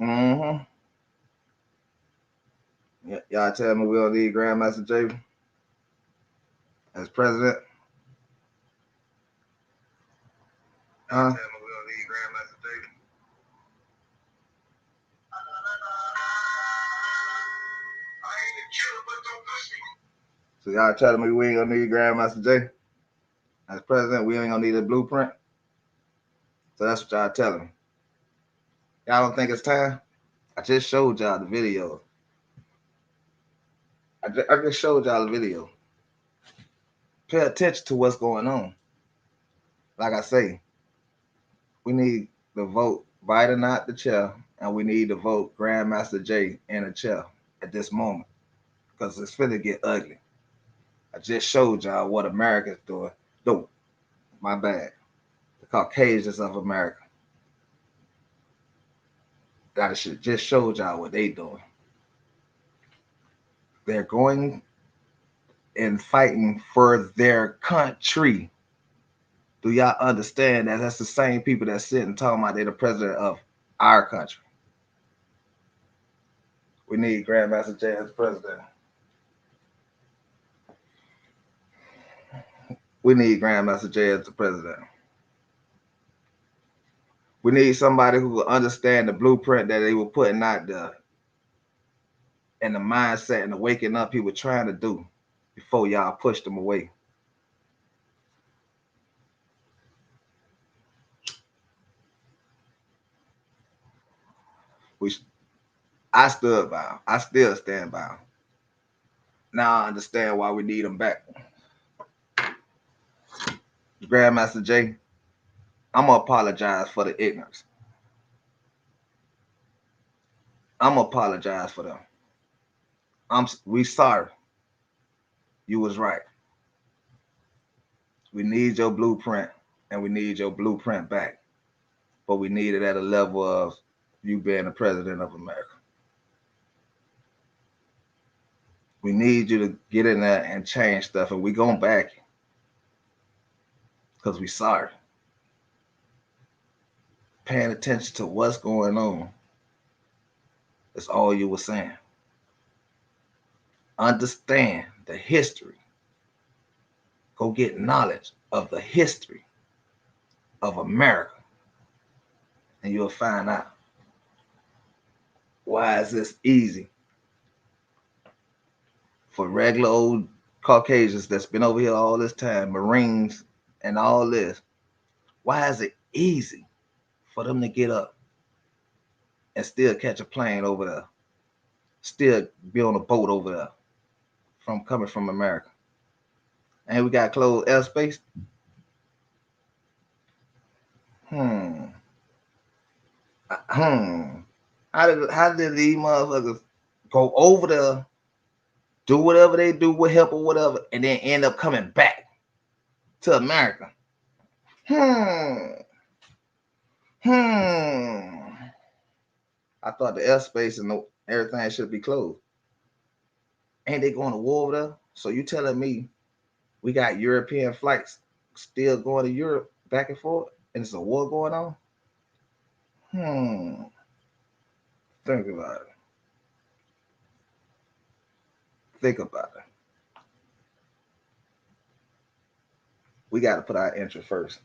Mm-hmm. Y'all tell me we don't need Grandmaster Jay as president? Huh? Tell me we don't need Grandmaster Jay. So y'all telling me we ain't gonna need Grandmaster Jay as president? We ain't gonna need a blueprint. So that's what y'all telling me. Y'all don't think it's time? I just showed y'all the video. I just showed y'all the video. Pay attention to what's going on. Like I say, we need to vote Biden out the chair, and we need to vote Grandmaster Jay in the chair at this moment, because it's finna get ugly. I just showed y'all what America's doing. No, my bad. The Caucasians of America. I should just showed y'all what they doing. They're going and fighting for their country. Do y'all understand that that's the same people that sitting talking about they're the president of our country? We need Grandmaster Jay as president. We need Grandmaster Jay as the president. We need somebody who will understand the blueprint that they were putting out there and the mindset and the waking up he was trying to do before y'all pushed him away. I stood by him. I still stand by him. Now I understand why we need him back. Grandmaster Jay, I'm gonna apologize for the ignorance. I'm gonna apologize for them. We sorry. You was right. We need your blueprint, and we need your blueprint back. But we need it at a level of you being the president of America. We need you to get in there and change stuff, and we going back because we sorry. Paying attention to what's going on. That's all you were saying. Understand the history. Go get knowledge of the history of America, and you'll find out why is this easy for regular old Caucasians that's been over here all this time, Marines and all this. Why is it easy for them to get up and still catch a plane over there, still be on a boat over there coming from America? And we got closed airspace. How did these motherfuckers go over there, do whatever they do with help or whatever, and then end up coming back to America? I thought the airspace and everything should be closed. Ain't they going to war over there? So you telling me we got European flights still going to Europe back and forth, and it's a war going on? Think about it. Think about it. We got to put our interest first.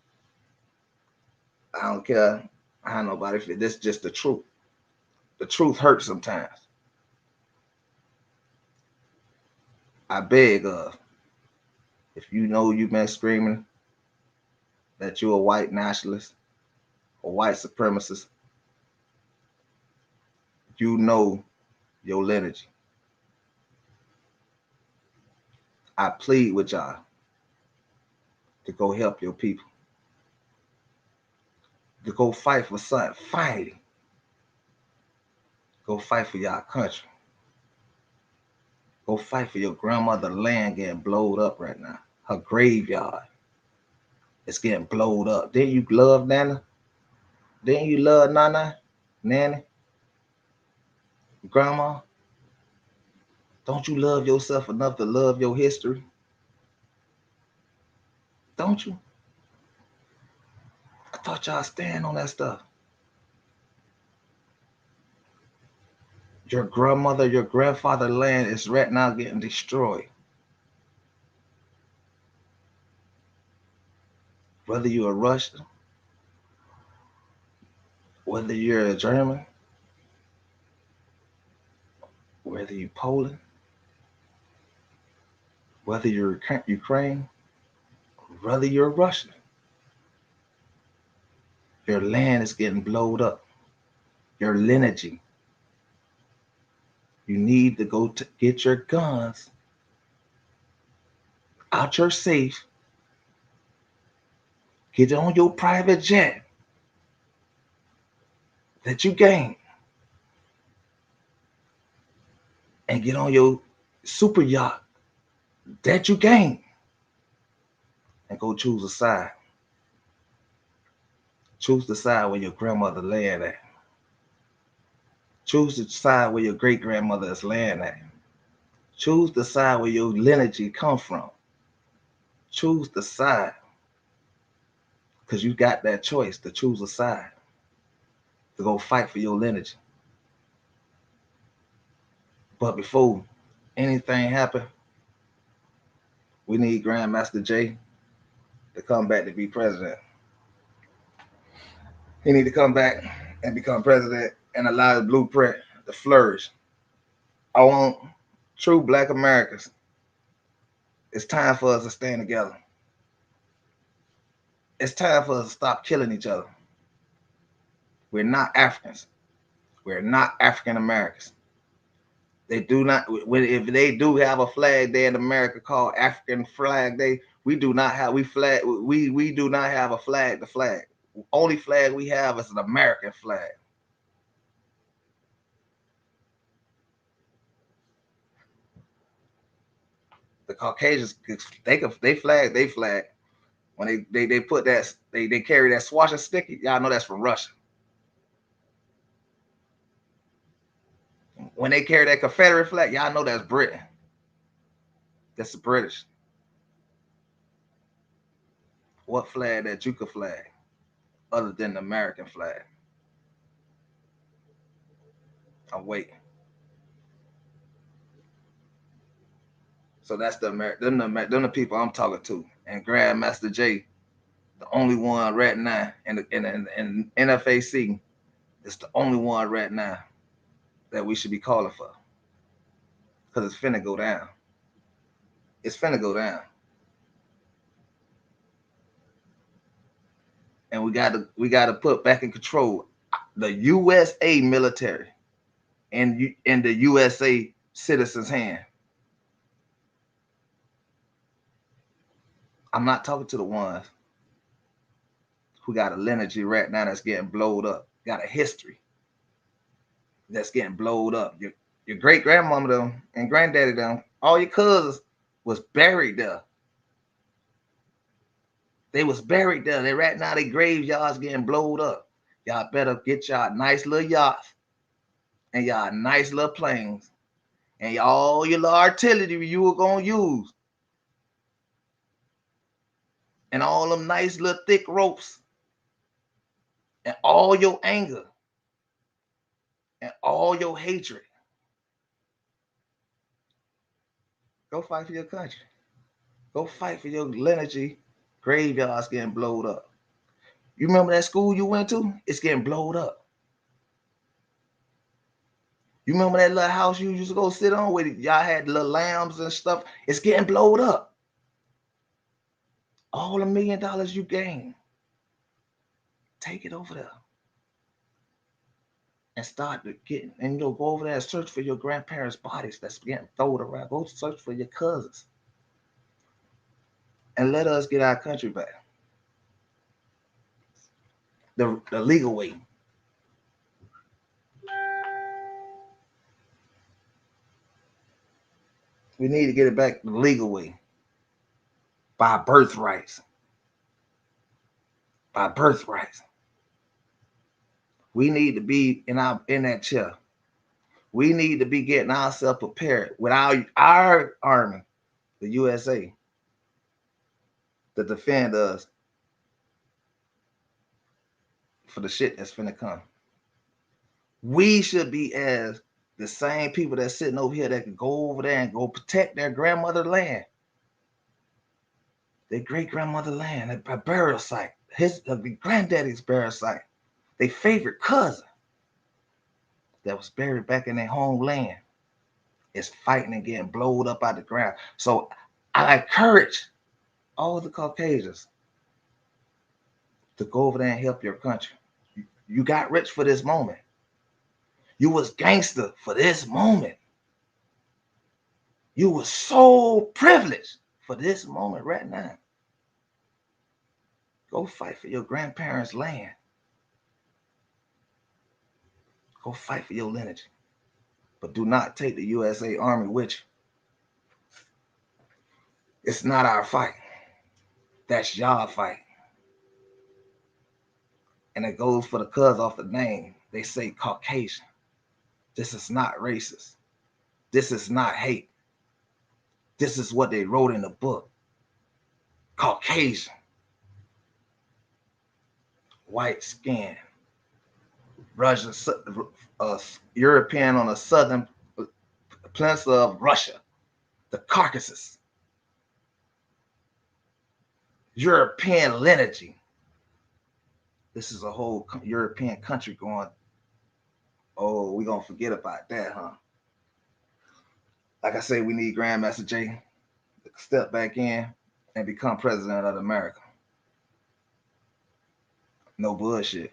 I don't care how nobody feel. This is just the truth. The truth hurts sometimes. I beg of, if you know you've been screaming that you're a white nationalist, a white supremacist, you know your lineage. I plead with y'all to go help your people, to go fight for something. Fight. Go fight for y'all country. Go fight for your grandmother's land getting blowed up right now. Her graveyard is getting blowed up. Didn't you love Nana? Didn't you love Nana? Nanny? Grandma? Don't you love yourself enough to love your history? Don't you? I thought y'all stand on that stuff. Your grandmother, your grandfather land is right now getting destroyed. Whether you're a Russian, whether you're a German, whether you're Poland, whether you're Ukraine, whether you're Russian, your land is getting blowed up. Your lineage. You need to go to get your guns out your safe, get on your private jet that you gained, and get on your super yacht that you gained, and go choose a side. Choose the side where your grandmother land at. Choose the side where your great grandmother is laying at. Choose the side where your lineage come from. Choose the side, because you got that choice to choose a side, to go fight for your lineage. But before anything happen, we need Grandmaster Jay to come back to be president. He need to come back and become president and allow the blueprint to flourish. I want true Black Americans. It's time for us to stand together. It's time for us to stop killing each other. We're not Africans. We're not African Americans. They do not. If they do have a flag day in America called African Flag Day, we do not have. We do not have a flag. The flag. Only flag we have is an American flag. The Caucasians, they flag. When they put that, they carry that swastika sticky. Y'all know that's from Russia. When they carry that Confederate flag, y'all know that's Britain. That's the British. What flag that you could flag other than the American flag? I'm waiting. So that's them the people I'm talking to. And Grandmaster J, the only one right now in NFAC, is the only one right now that we should be calling for. Because it's finna go down. It's finna go down. And we gotta put back in control the USA military in the USA citizens' hand. I'm not talking to the ones who got a lineage right now that's getting blowed up, got a history that's getting blowed up. Your great grandmama them and granddaddy them, all your cousins was buried there. They was buried there. They right now, they graveyards getting blowed up. Y'all better get y'all nice little yachts and y'all nice little planes and all your little artillery you were gonna use. And all them nice little thick ropes and all your anger and all your hatred. Go fight for your country. Go fight for your lineage. Graveyards getting blowed up. You remember that school you went to? It's getting blowed up. You remember that little house you used to go sit on where y'all had little lambs and stuff? It's getting blowed up. All the $1 million you gain, take it over there and start to get, and go over there and search for your grandparents' bodies that's getting thrown around. Go search for your cousins and let us get our country back the legal way. We need to get it back the legal way. By birthrights. By birthrights. We need to be in that chair. We need to be getting ourselves prepared with our army, the USA, to defend us for the shit that's finna come. We should be as the same people that's sitting over here that can go over there and go protect their grandmother land, their great grandmother land, a burial site, his granddaddy's burial site, their favorite cousin that was buried back in their homeland is fighting and getting blowed up out the ground. So I encourage all the Caucasians to go over there and help your country. You got rich for this moment. You was gangster for this moment. You was so privileged for this moment right now. Go fight for your grandparents' land. Go fight for your lineage. But do not take the USA Army with you. It's not our fight. That's y'all fight. And it goes for the cuz off the name. They say Caucasian. This is not racist. This is not hate. This is what they wrote in the book. Caucasian. White skin. Russian, European on the southern peninsula of Russia. The Caucasus. European lineage. This is a whole European country going, oh, we're going to forget about that, huh? Like I say, we need Grandmaster J to step back in and become president of America. No bullshit.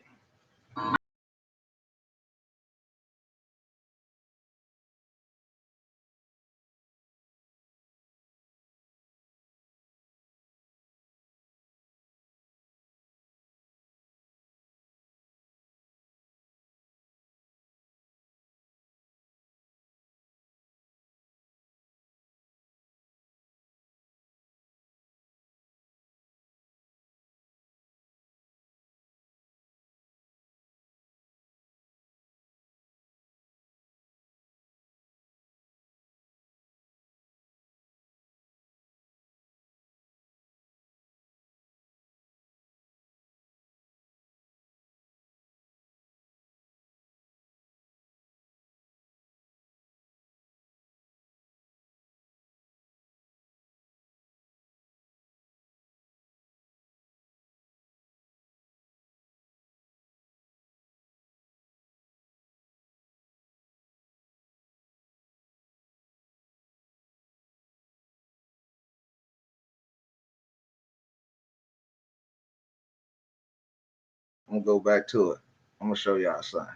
I'm gonna go back to it. I'm gonna show y'all something.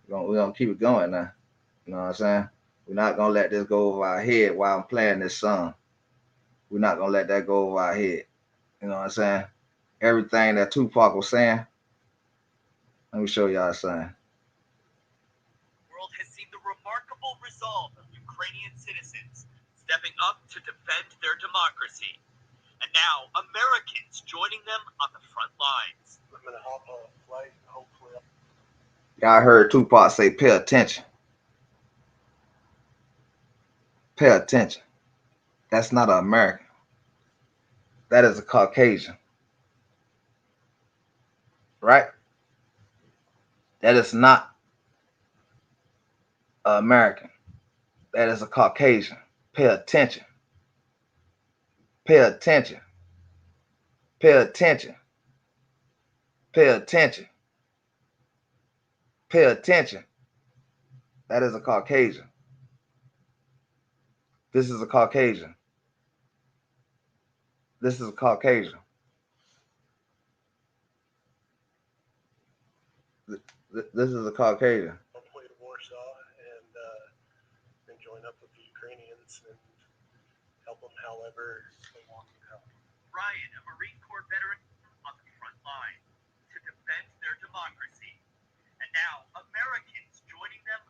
We're gonna keep it going now. You know what I'm saying? We're not gonna let this go over our head while I'm playing this song. We're not gonna let that go over our head. You know what I'm saying? Everything that Tupac was saying. Let me show y'all something. The world has seen the remarkable resolve of Ukrainian citizens stepping up to defend their democracy. And now, Americans joining them on the front lines. I'm gonna hop on a flight. Hopefully, Y'all heard Tupac say, "Pay attention. Pay attention." That's not an American. That is a Caucasian. Right? That is not an American. That is a Caucasian. Pay attention. Pay attention. Pay attention. Pay attention. Pay attention. That is a Caucasian. This is a Caucasian. This is a Caucasian. This is a Caucasian. I'll play to Warsaw and join up with the Ukrainians and help them however they want me to help. Ryan, a Marine Corps veteran, on the front line to defend their democracy. And now, Americans joining them.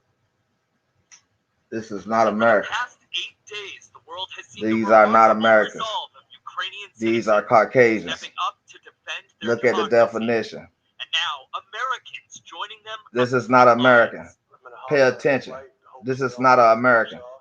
This is not For the America. past 8 days, the world has seen These the are not remarkable Americans. resolve of Ukrainian These are citizens Caucasians. stepping up to defend their Look at the democracy. definition. And now, Americans joining them. This on is the not front American. lines. I'm gonna hop Pay on a attention. flight. This is Hopefully not I'll an play to American. Warsaw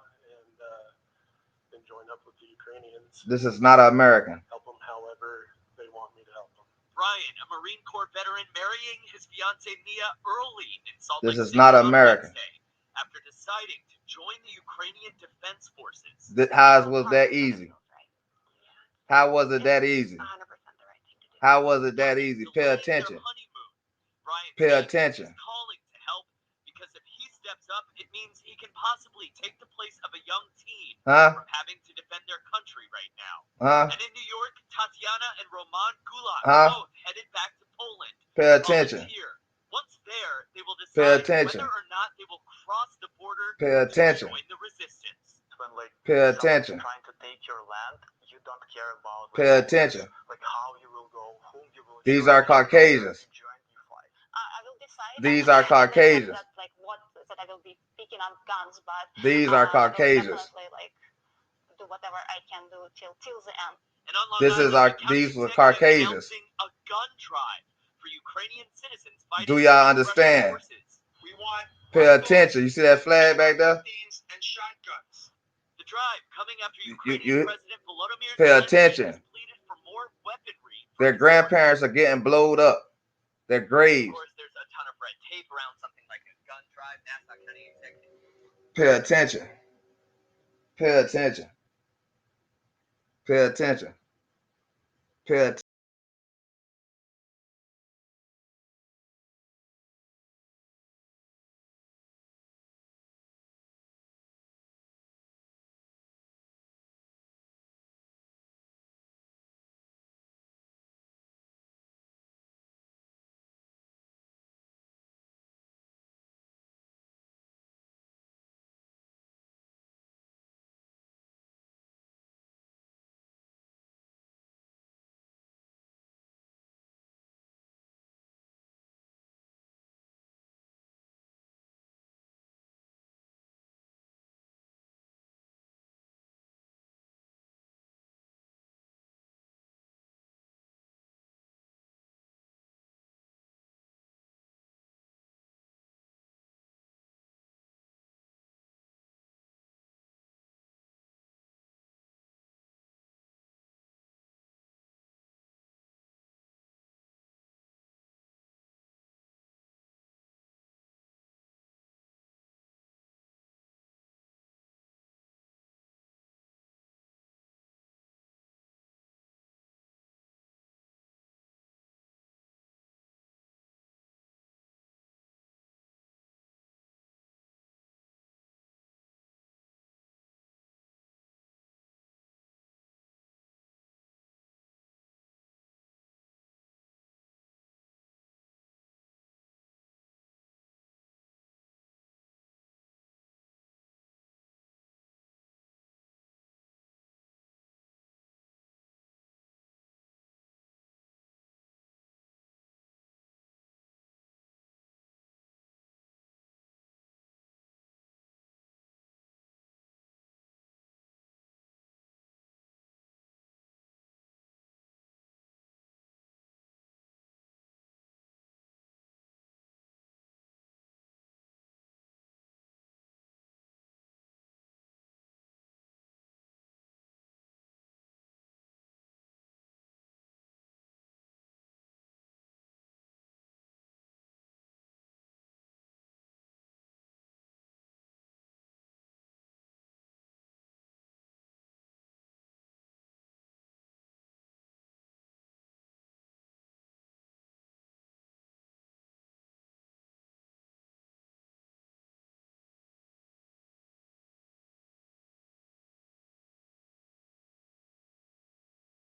and join up with the Ukrainians. This is not an American. Help them however they want me to help them. Brian, a Marine Corps veteran, marrying his fiancee Mia early in Salt This Lake is City not on American. Wednesday, after deciding to join the Ukrainian Defense Forces. How was that easy? How was it that easy? 100% the right thing to do. How was it that easy? Pay Delaying their attention. honeymoon. Brian Pay said attention. he's calling to help because if he steps up, it means he can possibly take the place of a young teen Huh? from having to defend their country right now. Huh? And in New York, Tatiana and Roman Gulak Huh? both headed back to Poland. Pay attention. Volunteer. Once there, they will Pay decide attention. whether or not they will cross the border Pay to attention. join the resistance. When like Pay someone's attention. trying to take your land, you don't care about like, Pay all attention. this, like how you will go, whom you will These join, are Caucasians. you join, you fight. I will decide. These and are I think Caucasians. That's like what that I will be picking up guns, but These are I will Caucasians. definitely like do whatever I can do till the end. And on Long This is Island, the these county were executive Caucasians. announcing a gun drive for Ukrainian citizens fighting Do y'all against Russian understand? forces. We want Pay rifles, attention. You see that flag back there? AR-15s, and shotguns. The drive coming after You- Ukrainian President Volodymyr pay Zelensky attention. has pleaded for more weaponry. Their grandparents are getting blowed up. Their Of graves. course, there's a ton of red tape around something like a gun drive. Nassau County executive. Pay attention. Pay attention. Pay attention. Pay attention.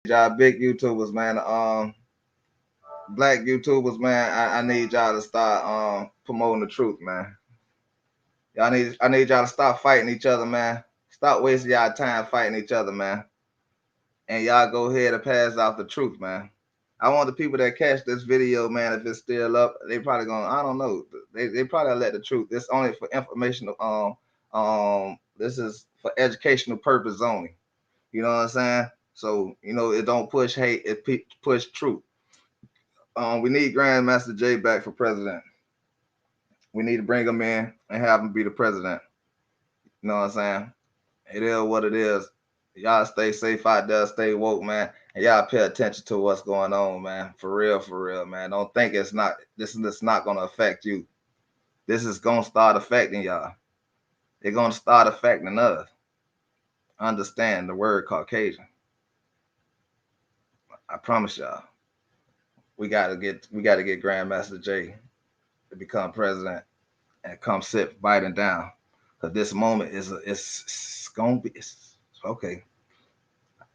Y'all big YouTubers, man. Black YouTubers, man. I need y'all to start promoting the truth, man. I need y'all to stop fighting each other, man. Stop wasting y'all time fighting each other, man. And y'all go ahead and pass out the truth, man. I want the people that catch this video, man, if it's still up, they probably gonna, I don't know. They probably let the truth. This only for informational, this is for educational purpose only. You know what I'm saying? So, you know, it don't push hate, it push truth. We need Grandmaster Jay back for president. We need to bring him in and have him be the president. You know what I'm saying? It is what it is. Y'all stay safe out there, stay woke, man. And y'all pay attention to what's going on, man. For real, man. Don't think this is not gonna affect you. This is gonna start affecting y'all. They're gonna start affecting us. Understand the word Caucasian. I promise y'all. We gotta get Grandmaster Jay to become president and come sit Biden down. Cause this moment it's gonna be it's okay.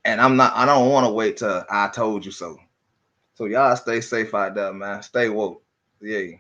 And I don't want to wait till I told you so. So y'all stay safe out there, man. Stay woke. Yeah.